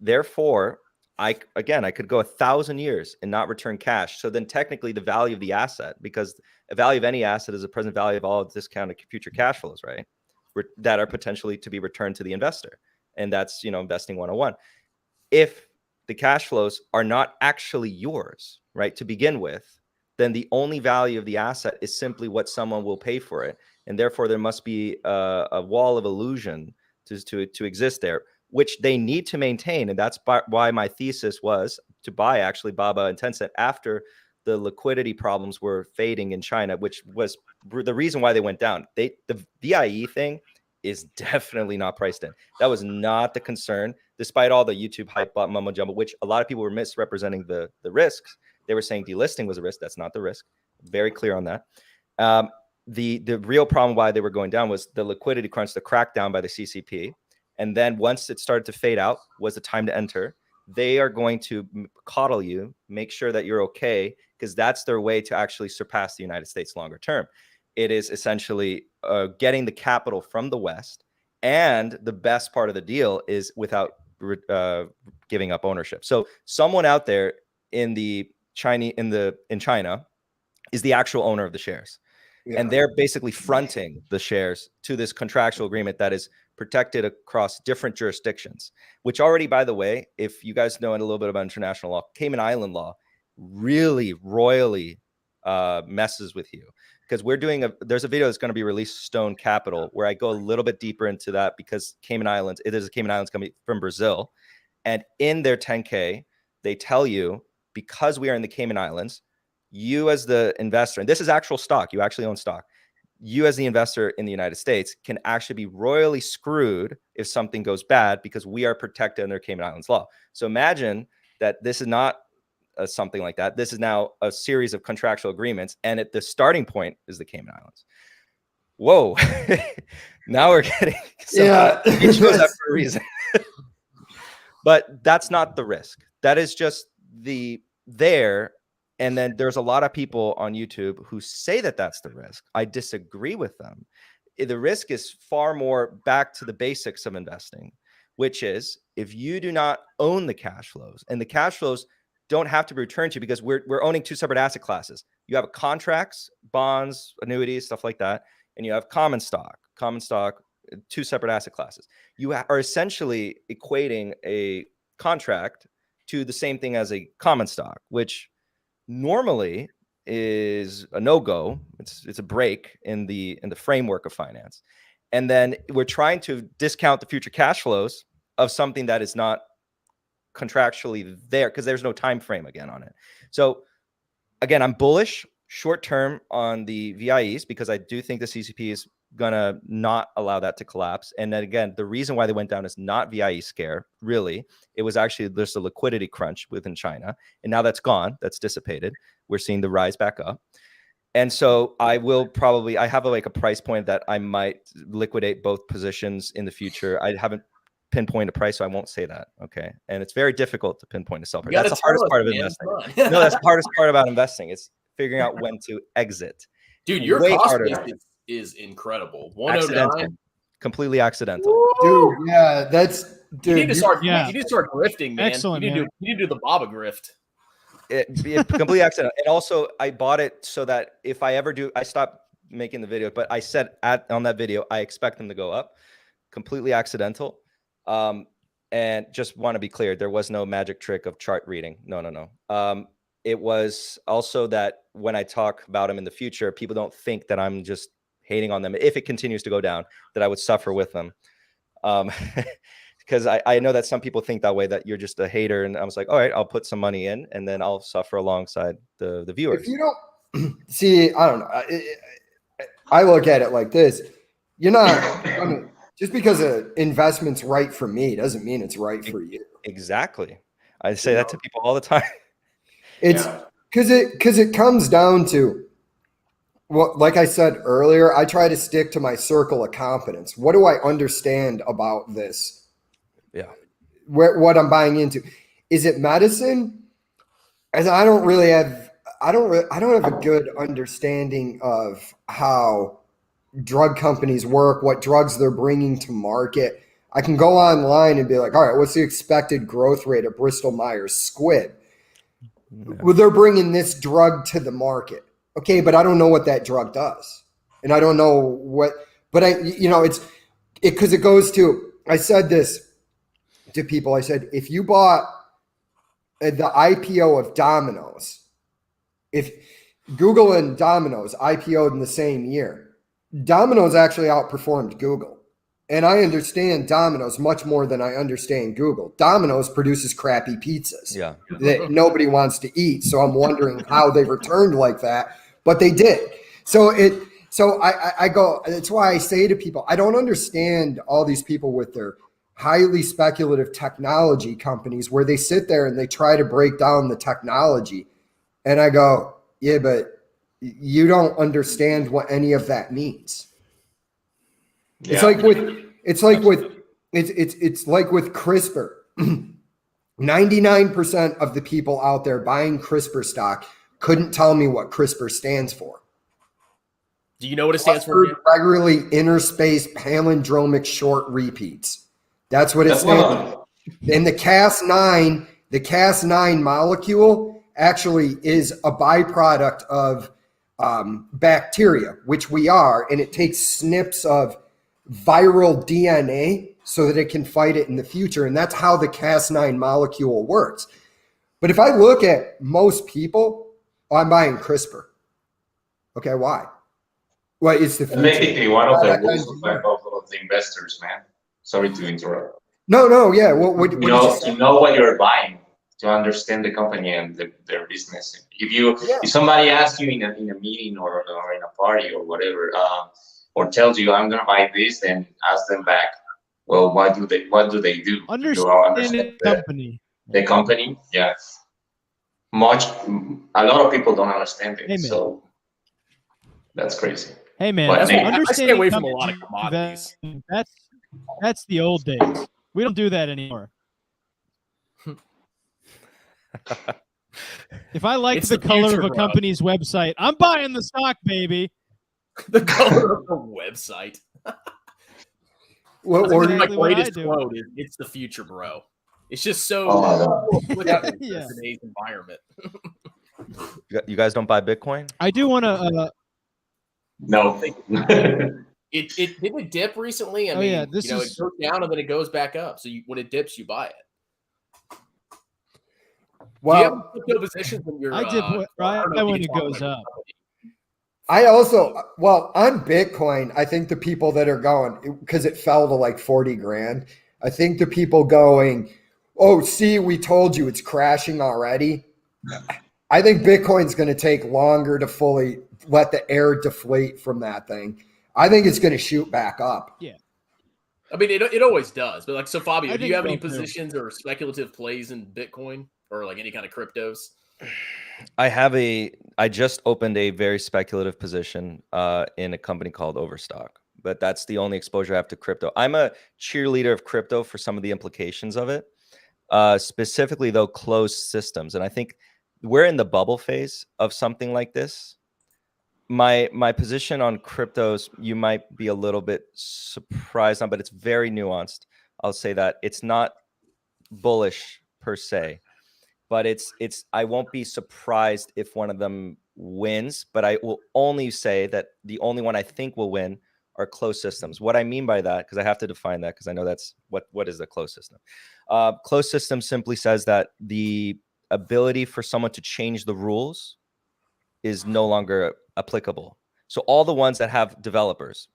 Therefore, I could go 1,000 years and not return cash. So then technically the value of the asset, because the value of any asset is the present value of all discounted future cash flows, right? That are potentially to be returned to the investor. And that's, investing 101. If the cash flows are not actually yours, right, to begin with, then the only value of the asset is simply what someone will pay for it. And therefore there must be a wall of illusion to exist there, which they need to maintain. And that's why my thesis was to buy actually Baba and Tencent after the liquidity problems were fading in China, which was the reason why they went down. The VIE thing is definitely not priced in. That was not the concern, despite all the YouTube hype mumbo jumbo, which a lot of people were misrepresenting the risks. They were saying delisting was a risk. That's not the risk. Very clear on that. The real problem why they were going down was the liquidity crunch, the crackdown by the CCP. And then once it started to fade out was the time to enter. They are going to coddle you, make sure that you're okay, because that's their way to actually surpass the United States longer term. It is essentially getting the capital from the West. And the best part of the deal is without giving up ownership. So someone out there in China is the actual owner of the shares. Yeah. And they're basically fronting the shares to this contractual agreement that is protected across different jurisdictions, which already, by the way, if you guys know a little bit about international law, Cayman Island law really royally messes with you. Because there's a video that's going to be released, Stone Capital, where I go a little bit deeper into that, because Cayman Islands, it is a Cayman Islands company from Brazil. And in their 10K, they tell you, because we are in the Cayman Islands, you as the investor, and this is actual stock, you actually own stock. You as the investor in the United States can actually be royally screwed if something goes bad because we are protected under Cayman Islands law. So imagine that this is not something like that. This is now a series of contractual agreements, and the starting point is the Cayman Islands. Whoa. Now we're getting it shows up for a reason. But that's not the risk. That is just there. And then there's a lot of people on YouTube who say that that's the risk. I disagree with them. The risk is far more back to the basics of investing, which is if you do not own the cash flows, and the cash flows don't have to be returned to you because we're owning two separate asset classes. You have contracts, bonds, annuities, stuff like that. And you have common stock, two separate asset classes. You are essentially equating a contract to the same thing as a common stock, which normally is a no-go. It's a break in the framework of finance. And then we're trying to discount the future cash flows of something that is not contractually there because there's no time frame again on it. So again, I'm bullish short term on the VIEs because I do think the CCP is gonna not allow that to collapse. And then again, the reason why they went down is not VIE scare, really. It was actually there's a liquidity crunch within China, and now that's gone, that's dissipated. We're seeing the rise back up. And so I have like a price point that I might liquidate both positions in the future. I haven't pinpointed a price, so I won't say that. Okay. And it's very difficult to pinpoint a sell price. That's the hardest part of investing. No, that's the hardest part about investing. It's figuring out when to exit. Dude, your cost is incredible. 109. Completely accidental. Dude, yeah, you need to start grifting, man. Excellent, you need to do the Baba grift. It completely accidental. And also I bought it so that if I ever do, I stopped making the video, but I said on that video, I expect them to go up. Completely accidental. And just want to be clear, there was no magic trick of chart reading. No. It was also that when I talk about them in the future, people don't think that I'm just hating on them. If it continues to go down, that I would suffer with them. Because I know that some people think that way, that you're just a hater. And I was like, all right, I'll put some money in and then I'll suffer alongside the viewers. If you don't see, I don't know. I look at it like this. You're not just because an investment's right for me doesn't mean it's right for you. Exactly. I say that to people all the time. It's because it comes down to what, like I said earlier, I try to stick to my circle of competence. What do I understand about this? Yeah. What I'm buying into. Is it medicine? As I don't have a good understanding of how drug companies work, what drugs they're bringing to market. I can go online and be like, all right, what's the expected growth rate of Bristol Myers Squibb? Yeah. Well, they're bringing this drug to the market. Okay, but I don't know what that drug does. And I don't know what, but because it goes to, I said this to people. I said, if you bought the IPO of Domino's, if Google and Domino's IPO'd in the same year, Domino's actually outperformed Google. And I understand Domino's much more than I understand Google. Domino's produces crappy pizzas that nobody wants to eat. So I'm wondering how they returned like that, but they did. So I go, that's why I say to people, I don't understand all these people with their highly speculative technology companies where they sit there and they try to break down the technology. And I go, yeah, but you don't understand what any of that means. Yeah. It's like with CRISPR. 99% of the people out there buying CRISPR stock couldn't tell me what CRISPR stands for. Do you know what it stands for? Regularly interspaced palindromic short repeats. That's what it stands for. And the Cas9 molecule actually is a byproduct of bacteria, which we are, and it takes snips of viral DNA so that it can fight it in the future. And that's how the Cas9 molecule works. But if I look at most people, I'm buying CRISPR. Okay, why? Well, it's the future. Basically, one of the rules of the investors, man. Sorry to interrupt. No, yeah. What you know what you're buying. understand the company and their business. If somebody asks you in a meeting or in a party or whatever, or tells you I'm gonna buy this, then ask them back. Well, what do they do? Do you all understand the company? Yeah. A lot of people don't understand it. Hey, man. So that's crazy. Hey man, But I stay away from a lot of commodities. That's the old days. We don't do that anymore. If I like the color future, of a bro. company's website, I'm buying the stock, baby. The color of the website. What That's or my exactly what I greatest do. quote is, "It's the future, bro." It's just so applicable Yeah. to today's environment. You guys don't buy Bitcoin? I do want to. no. It didn't dip recently. I mean, yeah, this it is- goes down and then it goes back up. So when it dips, you buy it. Do you have well, crypto positions in your? I dip right when it goes up. I also, well, on Bitcoin, I think the people that are going, because it fell to like 40 grand, I think the people going, oh, see, we told you it's crashing already. I think Bitcoin's going to take longer to fully let the air deflate from that thing. I think it's going to shoot back up. Yeah. I mean, it always does. But like, so Fabio, I do you have any think so, too. positions or speculative plays in Bitcoin or like any kind of cryptos? I just opened a very speculative position in a company called Overstock, but that's the only exposure I have to crypto. I'm a cheerleader of crypto for some of the implications of it, specifically though closed systems. And I think we're in the bubble phase of something like this. My position on cryptos, you might be a little bit surprised on, but it's very nuanced. I'll say that it's not bullish per se, but it's I won't be surprised if one of them wins, but I will only say that the only one I think will win are closed systems. What I mean by that, because I have to define that, because I know that's what is a closed system. Closed system simply says that the ability for someone to change the rules is no longer applicable. So all the ones that have developers,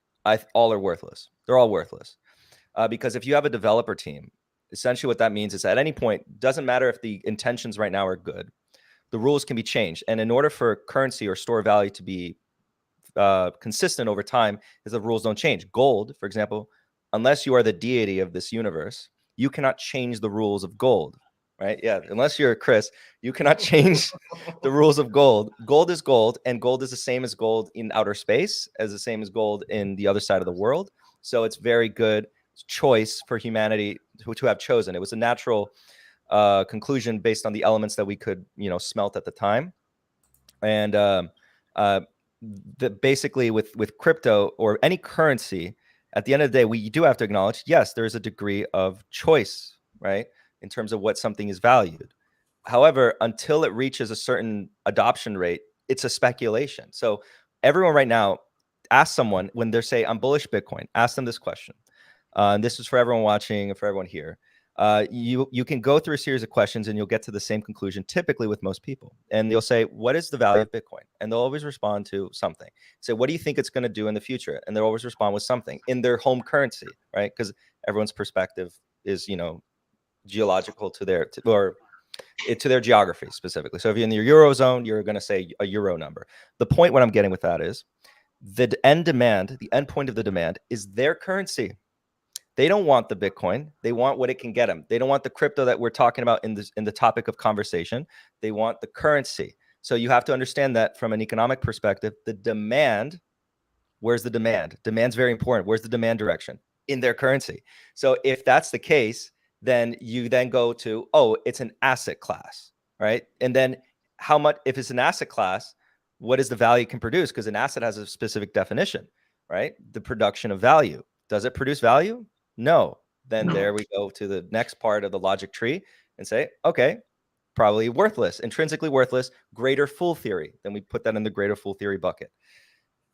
all are worthless. They're all worthless. Because if you have a developer team, essentially what that means is at any point, doesn't matter if the intentions right now are good, the rules can be changed. And in order for currency or store value to be consistent over time, is the rules don't change. Gold, for example, unless you are the deity of this universe, you cannot change the rules of gold, right? Yeah, unless you're Chris, you cannot change the rules of gold. Gold is gold, and gold is the same as gold in outer space, as the same as gold in the other side of the world. So it's very good choice for humanity to have chosen. It was a natural conclusion based on the elements that we could, smelt at the time. And basically with crypto or any currency, at the end of the day, we do have to acknowledge, yes, there is a degree of choice, right, in terms of what something is valued. However, until it reaches a certain adoption rate, it's a speculation. So everyone right now, ask someone when they say, I'm bullish Bitcoin, ask them this question. And this is for everyone watching and for everyone here. You can go through a series of questions and you'll get to the same conclusion, typically with most people. And you'll say, what is the value of Bitcoin? And they'll always respond to something. Say, what do you think it's going to do in the future? And they'll always respond with something in their home currency, right? Because everyone's perspective is, geological to their geography specifically. So if you're in the Eurozone, you're going to say a euro number. The point what I'm getting with that is the end point of the demand is their currency. They don't want the Bitcoin. They want what it can get them. They don't want the crypto that we're talking about in the topic of conversation. They want the currency. So you have to understand that from an economic perspective, the demand, where's the demand? Demand's very important. Where's the demand direction? In their currency. So if that's the case, then you then go to, it's an asset class, right? And then how much, if it's an asset class, what is the value it can produce? Because an asset has a specific definition, right? The production of value. Does it produce value? No. Then there we go to the next part of the logic tree and say, okay, probably worthless, intrinsically worthless, greater fool theory. Then we put that in the greater fool theory bucket.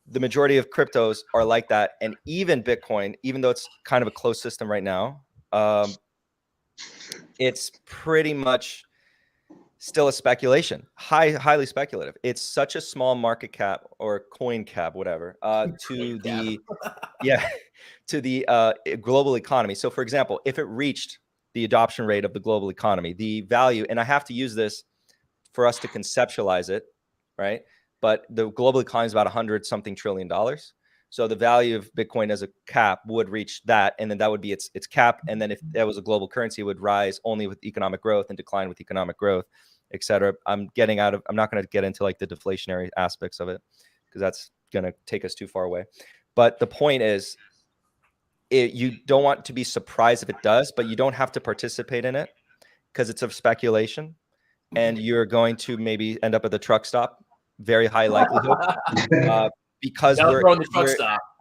The majority of cryptos are like that. And even Bitcoin, even though it's kind of a closed system right now, it's pretty much still a speculation, highly speculative. It's such a small market cap or coin cap, whatever, to the global economy. So for example, if it reached the adoption rate of the global economy, the value. And I have to use this for us to conceptualize it, right? But the global economy is about $100-something trillion. So the value of Bitcoin as a cap would reach that, and then that would be its cap. And then if that was a global currency, it would rise only with economic growth and decline with economic growth, et cetera. I'm not going to get into like the deflationary aspects of it because that's going to take us too far away. But the point is, you don't want to be surprised if it does, but you don't have to participate in it because it's of speculation, and you're going to maybe end up at the truck stop, very high likelihood, because we're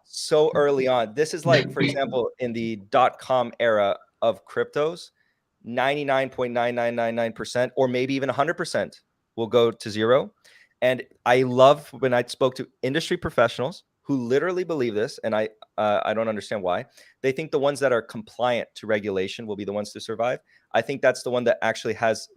so early on. This is like, for example, in the .com era of cryptos, 99.9999% or maybe even 100% will go to zero. And I love when I spoke to industry professionals who literally believe this, and I don't understand why. They think the ones that are compliant to regulation will be the ones to survive. I think that's the one that actually has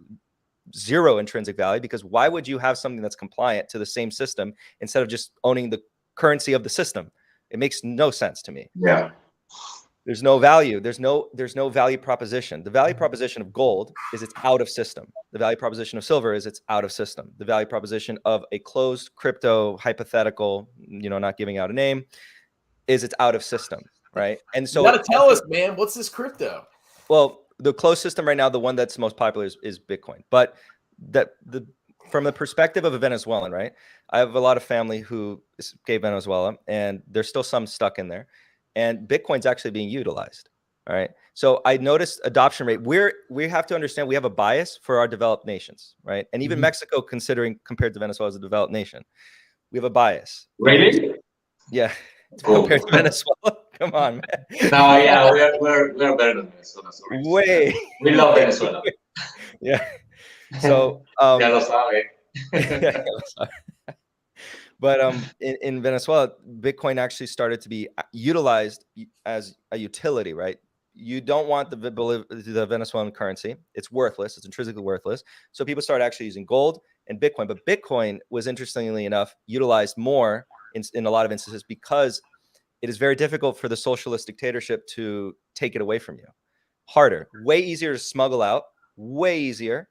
zero intrinsic value, because why would you have something that's compliant to the same system instead of just owning the currency of the system? It makes no sense to me. Yeah. There's no value. There's no value proposition. The value proposition of gold is it's out of system. The value proposition of silver is it's out of system. The value proposition of a closed crypto hypothetical, not giving out a name, is it's out of system, right? And so you gotta tell us, man, what's this crypto? Well, the closed system right now, the one that's most popular is Bitcoin. But from the perspective of a Venezuelan, right? I have a lot of family who escaped Venezuela, and there's still some stuck in there. And Bitcoin's actually being utilized. All right. So I noticed adoption rate. We have to understand we have a bias for our developed nations, right? And even Mexico, compared to Venezuela as a developed nation, we have a bias. Really? Yeah. Compared to Venezuela. Come on, man. No, yeah, we're better than Venezuela. Sorry. Way. We love Venezuela. Yeah. So Ya lo sabe. But in Venezuela, Bitcoin actually started to be utilized as a utility, right? You don't want the Venezuelan currency. It's worthless. It's intrinsically worthless. So people started actually using gold and Bitcoin. But Bitcoin was, interestingly enough, utilized more in a lot of instances because it is very difficult for the socialist dictatorship to take it away from you. Harder, way easier to smuggle out, way easier.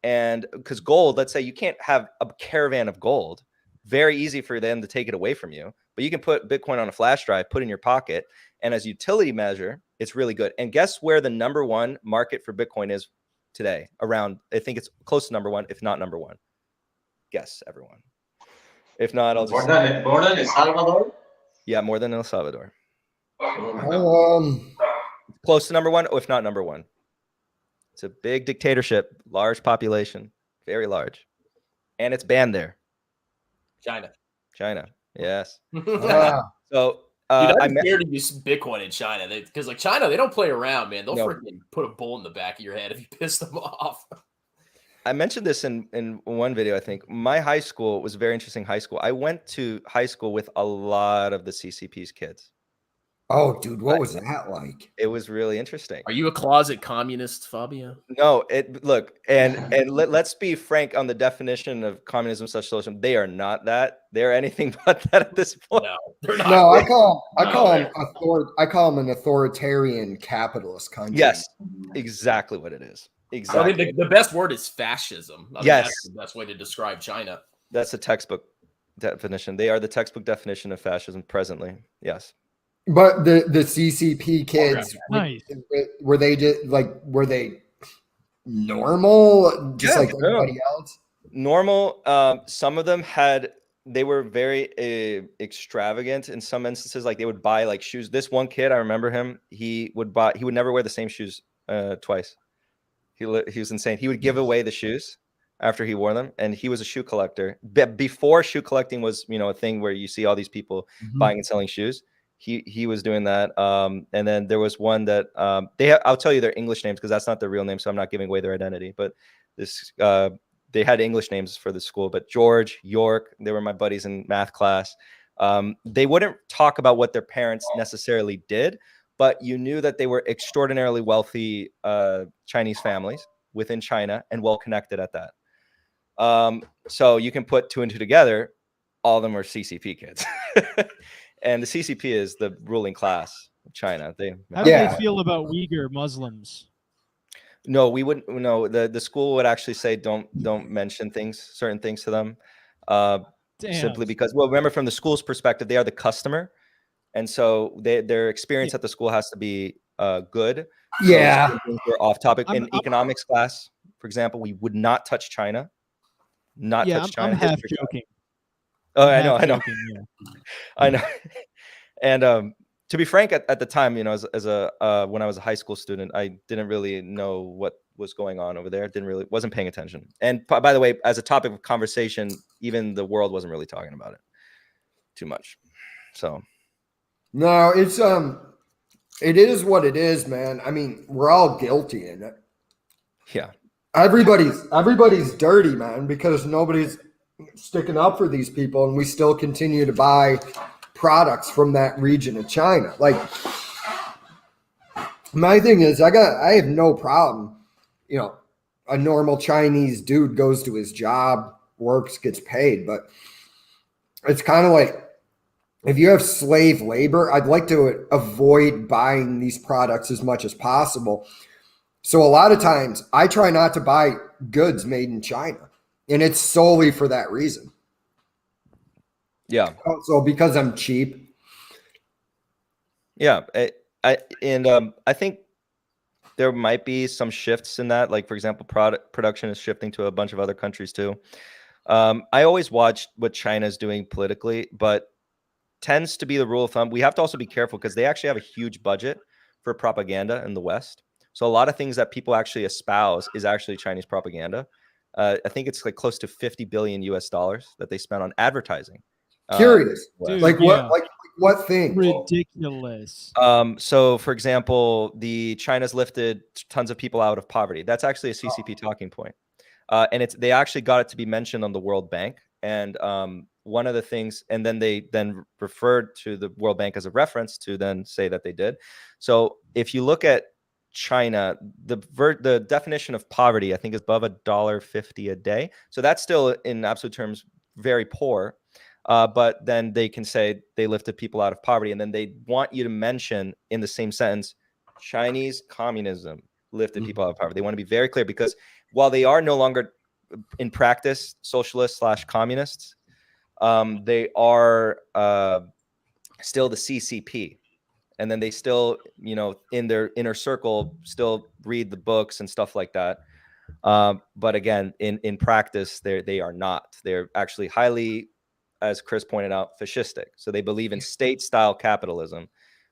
And because gold, let's say you can't have a caravan of gold. Very easy for them to take it away from you, but you can put Bitcoin on a flash drive, put it in your pocket, and as a utility measure, it's really good. And guess where the number one market for Bitcoin is today? Around, I think it's close to number one, if not number one. Guess, everyone. If not, I'll just more than El Salvador. Yeah, more than El Salvador. Um, Close to number one, if not number one. It's a big dictatorship, large population, very large, and it's banned there. China. Yes. So I'm scared to use Bitcoin in China because like China, they don't play around, man. They'll freaking put a bull in the back of your head if you piss them off. I mentioned this in one video. I think my high school was a very interesting high school. I went to high school with a lot of the CCP's kids. Oh, dude, what was that like? It was really interesting. Are you a closet communist, Fabio? No, look, and let's be frank on the definition of communism / socialism. They are not that. They're anything but that at this point. No, they're not. No, I call them an authoritarian capitalist country. Yes, exactly what it is. Exactly. I mean, the best word is fascism. I mean, yes, that's the best way to describe China. That's a textbook definition. They are the textbook definition of fascism presently. Yes. But the CCP kids, nice. were they normal, just like everybody else? Normal. Some of them they were very extravagant in some instances. Like they would buy like shoes. This one kid, I remember him. He would never wear the same shoes twice. He was insane. He would give away the shoes after he wore them, and he was a shoe collector. Before shoe collecting was a thing where you see all these people buying and selling shoes. He was doing that. And then there was one that I'll tell you their English names because that's not their real name, so I'm not giving away their identity. But they had English names for the school. But George, York, they were my buddies in math class. They wouldn't talk about what their parents necessarily did, but you knew that they were extraordinarily wealthy Chinese families within China and well connected at that. So you can put two and two together. All of them are CCP kids. And the CCP is the ruling class of China. How do they feel about Uyghur Muslims? No, we wouldn't. No, the school would actually say don't mention certain things to them, simply Damn. because, well, remember, from the school's perspective, they are the customer, and so their experience at the school has to be good. So Yeah. certain things were off topic. I'm- In economics class, for example, we would not touch China. Not Yeah, touch I'm China. half history class. joking. Oh, I'm I know, half I know, joking, yeah. I know. And to be frank, at the time, as a when I was a high school student, I didn't really know what was going on over there. Wasn't paying attention. And by the way, as a topic of conversation, even the world wasn't really talking about it too much. So No, it is what it is, man. I mean, we're all guilty in it. yeah, Everybody's dirty, man, because nobody's sticking up for these people, and we still continue to buy products from that region of China. Like, my thing is, I have no problem. You know, a normal Chinese dude goes to his job, works, gets paid, but it's kind of like, if you have slave labor, I'd like to avoid buying these products as much as possible. So a lot of times I try not to buy goods made in China, and it's solely for that reason. yeah, So because I'm cheap. yeah. I think there might be some shifts in that. Like, for example, production is shifting to a bunch of other countries too. I always watch what China's doing politically, but tends to be the rule of thumb. We have to also be careful because they actually have a huge budget for propaganda in the West. So a lot of things that people actually espouse is actually Chinese propaganda. I think it's like close to 50 billion US dollars that they spend on advertising. Curious. Dude, Like yeah. what thing? Ridiculous. So for example, China's lifted tons of people out of poverty. That's actually a CCP talking point. And they actually got it to be mentioned on the World Bank. And one of the things, and then they referred to the World Bank as a reference to then say that they did. So if you look at China, the definition of poverty, I think, is above $1.50 a day. So that's still, in absolute terms, very poor. But then they can say they lifted people out of poverty, and then they want you to mention in the same sentence, Chinese communism lifted people out of poverty. They want to be very clear, because while they are no longer in practice socialists / communists, they are still the CCP. And then they still, in their inner circle, still read the books and stuff like that. But again, in practice, they are not. They're actually highly, as Chris pointed out, fascistic. So they believe in state-style capitalism,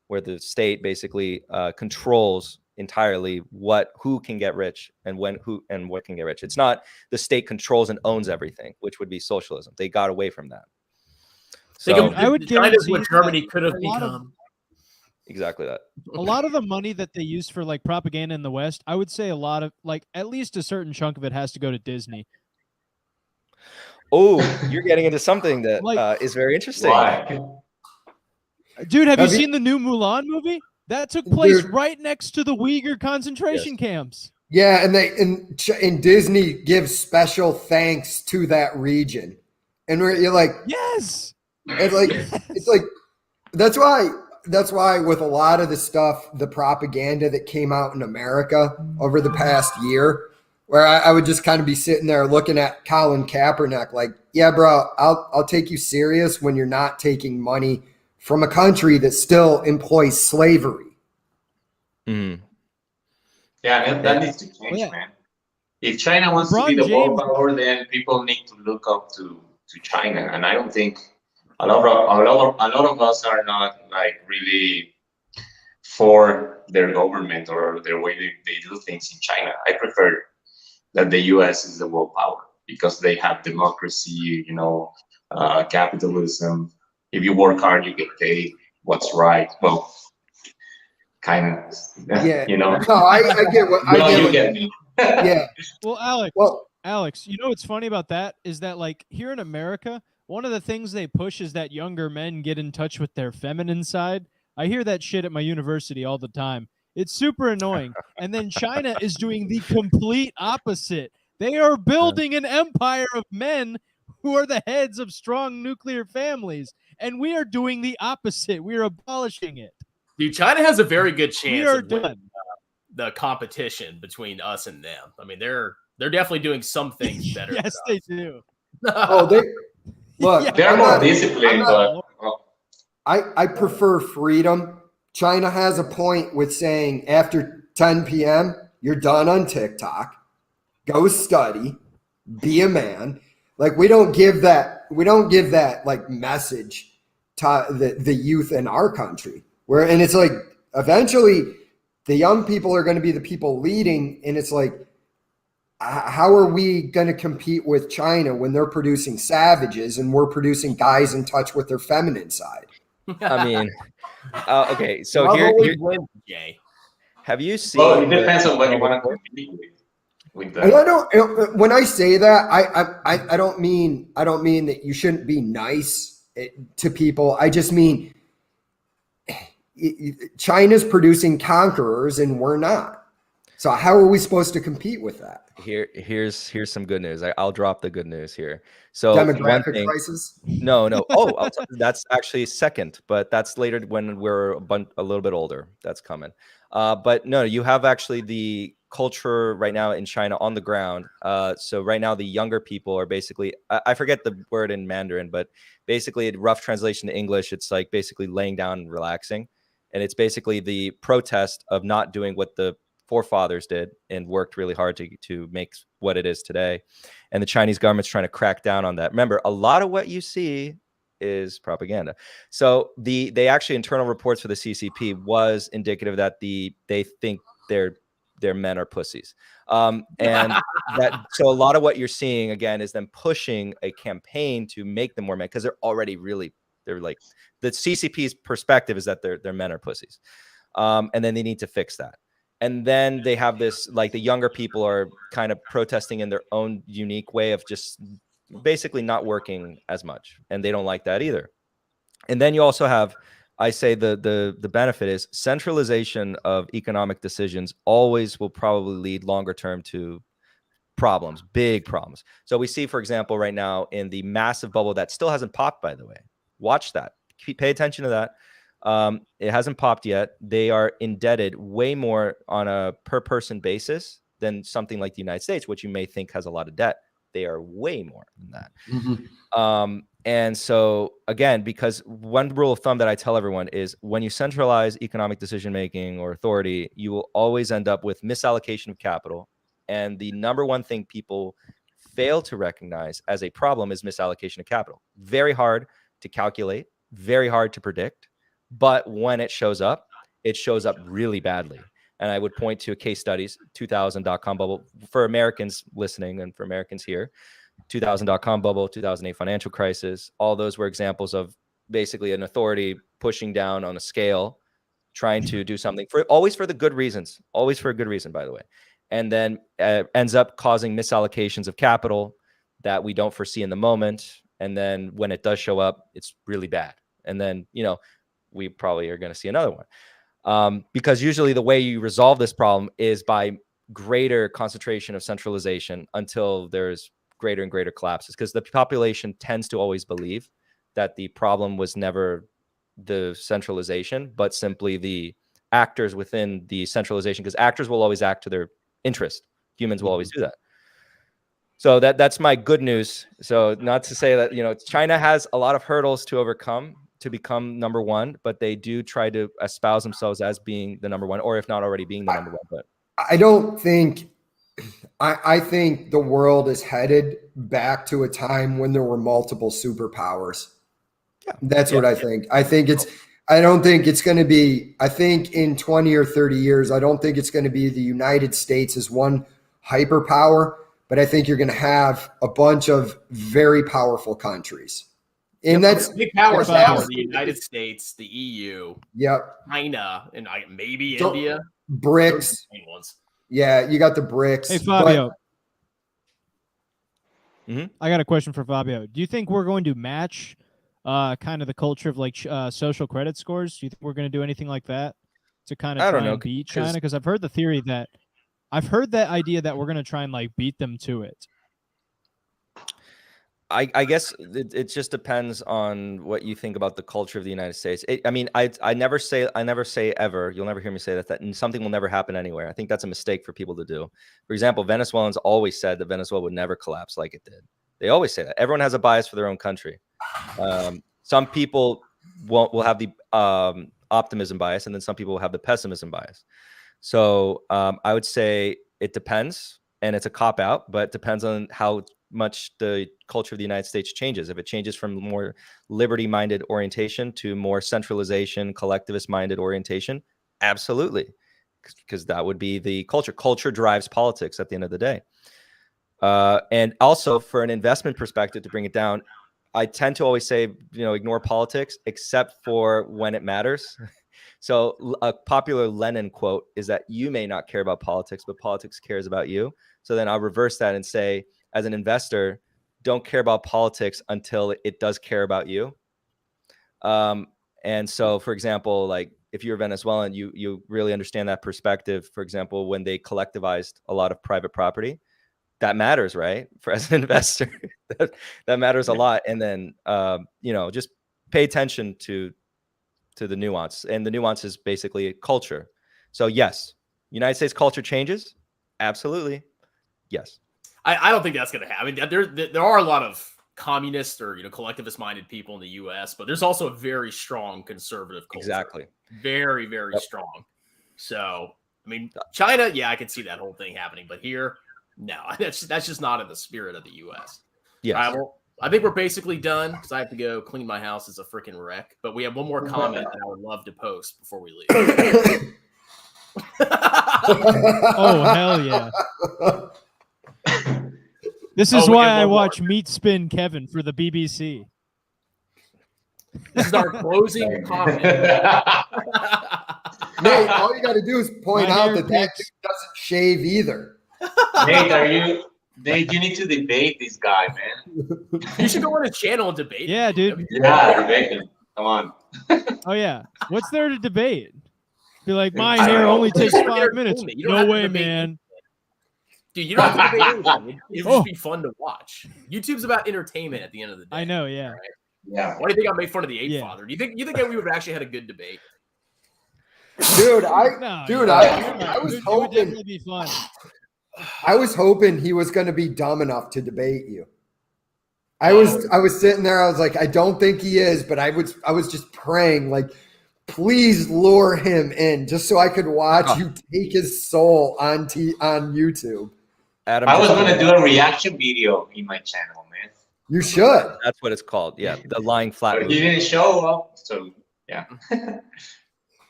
where the state basically controls entirely who can get rich and what can get rich. It's not the state controls and owns everything, which would be socialism. They got away from that. So I would China's guarantee what Germany could have a lot of- become. exactly that. A lot of the money that they use for like propaganda in the West, I would say a lot of, like, at least a certain chunk of it has to go to Disney. Oh, you're getting into something that Like- is very interesting. Why? Dude, have you Have you- seen the new Mulan movie? That took place Dude. right next to the Uyghur concentration camps. Yeah, and Disney gives special thanks to that region, and you're like, Yes. it's like that's why with a lot of the stuff, the propaganda that came out in America over the past year, where I would just kind of be sitting there looking at Colin Kaepernick, like, yeah, bro, I'll take you serious when you're not taking money from a country that still employs slavery. Mhm. Yeah, that needs to change, Yeah. man. If China wants to be LeBron the world James- power, then people need to look up to China. And I don't think a lot of us are not like really for their government or their way they do things in China. I prefer that the U.S. is the world power because they have democracy, capitalism. If you work hard, you get paid. What's right? Well, kind of. Yeah. No, No, I get what I get. you What, get me. yeah. Well, Alex, you know what's funny about that is that, like, here in America, one of the things they push is that younger men get in touch with their feminine side. I hear that shit at my university all the time. It's super annoying. And then China is doing the complete opposite. They are building an empire of men who are the heads of strong nuclear families. And we are doing the opposite. We are abolishing it. Dude, China has a very good chance. We are of winning, done. the competition between us and them. I mean, they're definitely doing some things better. Yes, they do. Oh, they look. Yeah. They're I'm more not- disciplined, but I prefer freedom. China has a point with saying after 10 p.m. you're done on TikTok. Go study, be a man. Like we don't give that like message to the youth in our country. And it's like eventually the young people are going to be the people leading, and it's like, how are we going to compete with China when they're producing savages and we're producing guys in touch with their feminine side? I mean, okay. So Love here, always wins, Jay. have you seen? well, it depends on what you internal want to report? compete with And them. I don't. When I say that, I don't mean that you shouldn't be nice to people. I just mean China's producing conquerors and we're not. So how are we supposed to compete with that? Here's some good news. I'll drop the good news here. So one Demographic thing, crisis. no. Oh, that's actually second, but that's later when we're a little bit older. That's coming. But no, you have actually the culture right now in China on the ground. So right now the younger people are basically, I forget the word in Mandarin, but basically a rough translation to English, it's like basically laying down and relaxing. And it's basically the protest of not doing what the forefathers did and worked really hard to make what it is today. And the Chinese government's trying to crack down on that. Remember, a lot of what you see is propaganda. So they actually internal reports for the CCP was indicative that they think their men are pussies. And that, so a lot of what you're seeing again is them pushing a campaign to make them more men, because they're already they're like, the CCP's perspective is that their men are pussies. And then they need to fix that. And then they have this, like the younger people are kind of protesting in their own unique way of just basically not working as much. And they don't like that either. And then you also have, I say the benefit is centralization of economic decisions always will probably lead longer term to problems, big problems. So we see, for example, right now in the massive bubble that still hasn't popped, by the way, watch that, pay attention to that. It hasn't popped yet. They are indebted way more on a per person basis than something like the United States, which you may think has a lot of debt. They are way more than that. Mm-hmm. And so again, because one rule of thumb that I tell everyone is when you centralize economic decision-making or authority, you will always end up with misallocation of capital. And the number one thing people fail to recognize as a problem is misallocation of capital. Very hard to calculate, very hard to predict. But when it shows up really badly. And I would point to case studies, 2000 dot-com bubble for Americans listening and for Americans here, 2000 dot-com bubble, 2008 financial crisis. All those were examples of basically an authority pushing down on a scale, trying to do something always for the good reasons, always for a good reason, by the way. And then ends up causing misallocations of capital that we don't foresee in the moment. And then when it does show up, it's really bad. And then, we probably are going to see another one. Because usually the way you resolve this problem is by greater concentration of centralization until there's greater and greater collapses. Because the population tends to always believe that the problem was never the centralization, but simply the actors within the centralization, because actors will always act to their interest. Humans will always do that. So that's my good news. So not to say that, China has a lot of hurdles to overcome to become number one, but they do try to espouse themselves as being the number one, or if not already being the number one. But I don't think, I think the world is headed back to a time when there were multiple superpowers. Yeah. That's what I think. I don't think it's going to be, I think in 20 or 30 years, I don't think it's going to be the United States as one hyperpower, but I think you're going to have a bunch of very powerful countries. And that's big powers now are the United States, the EU, China, and maybe India. BRICS. Yeah, you got the BRICS. Hey, Fabio. I got a question for Fabio. Do you think we're going to match kind of the culture of like social credit scores? Do you think we're going to do anything like that to kind of try and beat China? Because I've heard the theory that idea that we're going to try and like beat them to it. I guess it just depends on what you think about the culture of the United States. I mean, I never say ever. You'll never hear me say that something will never happen anywhere. I think that's a mistake for people to do. For example, Venezuelans always said that Venezuela would never collapse like it did. They always say that. Everyone has a bias for their own country. Some people will have the optimism bias, and then some people will have the pessimism bias. So I would say it depends, and it's a cop out, but it depends on how much the culture of the United States changes. If it changes from more liberty-minded orientation to more centralization, collectivist-minded orientation, absolutely, because that would be the culture. Culture drives politics at the end of the day. And also, for an investment perspective, to bring it down, I tend to always say, ignore politics except for when it matters. So a popular Lenin quote is that you may not care about politics, but politics cares about you. So then I'll reverse that and say, as an investor, don't care about politics until it does care about you. And so, for example, like if you're Venezuelan, you really understand that perspective. For example, when they collectivized a lot of private property, that matters, right? As an investor, that matters a lot. And then, just pay attention to the nuance. And the nuance is basically culture. So yes, United States culture changes. Absolutely. Yes. I don't think that's going to happen. There are a lot of communist or collectivist-minded people in the U.S., but there's also a very strong conservative culture. Exactly. Very, very strong. So, I mean, China, yeah, I can see that whole thing happening, but here, no, that's just not in the spirit of the U.S. Yes. All right, well, I think we're basically done because I have to go clean my house. It's a freaking wreck. But we have one more comment that I would love to post before we leave. Oh, hell yeah. This is why I watch Meat Spin Kevin for the BBC. This is our closing comment. Nate, all you got to do is point out that dude doesn't shave either. Nate, you need to debate this guy, man. You should go on his channel and debate. Yeah, dude. Yeah, debate him. Come on. Oh, yeah. What's there to debate? Be like, my hair only takes 5 minutes. No way, man. Dude, you don't have to debate anything. It would just be fun to watch. YouTube's about entertainment at the end of the day. I know, yeah. Right? Yeah. Why do you think I made fun of the ape father? Do you think that we would have actually had a good debate? Dude, I was It would hoping definitely be fun. I was hoping he was going to be dumb enough to debate you. I was sitting there. I was like, I don't think he is, but I was just praying, like, please lure him in, just so I could watch you take his soul on YouTube. Adam, I was going to do a reaction video in my channel, man. You should. That's what it's called. Yeah, the lying flat. But he didn't show up, so yeah.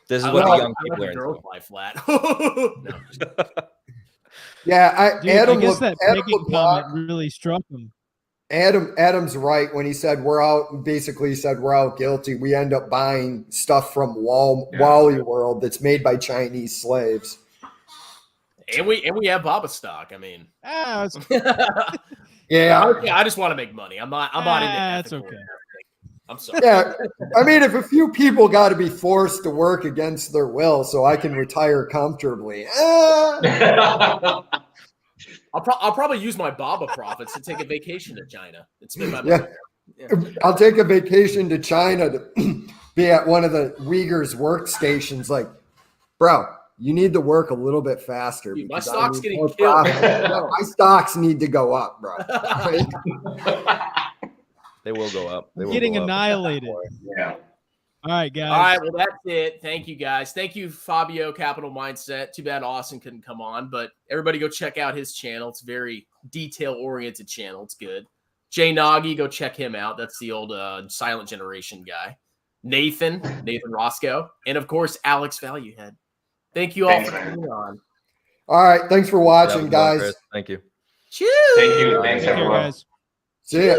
This is what the young people are girls lie flat. No. Yeah, Dude, I guess that Megan comment really struck him. Adam's right when he said we're out. Basically, he said we're out guilty. We end up buying stuff from Wally World that's made by Chinese slaves. And we have Baba stock. I mean, yeah. I just want to make money. I'm not into that's ethical okay. I'm sorry. Yeah, I mean, if a few people got to be forced to work against their will so I can retire comfortably. I'll probably use my Baba profits to take a vacation to China and spend my money there. Yeah. I'll take a vacation to China to be at one of the Uyghurs workstations. Like, bro, you need to work a little bit faster. Dude, my stock's getting killed. No, my stocks need to go up, bro. They will go up. They will Getting go up. annihilated. Yeah. All right, guys. All right, well, that's it. Thank you, guys. Thank you, Fabio, Capital Mindset. Too bad Austin couldn't come on, but everybody go check out his channel. It's a very detail-oriented channel. It's good. Jay Nagy, go check him out. That's the old Silent Generation guy. Nathan Roscoe, and, of course, Alex Valuehead. Thank you all for coming on. All right, thanks for watching, guys. Thank you. Cheers. Thank you. Thanks, everyone. Guys. See ya.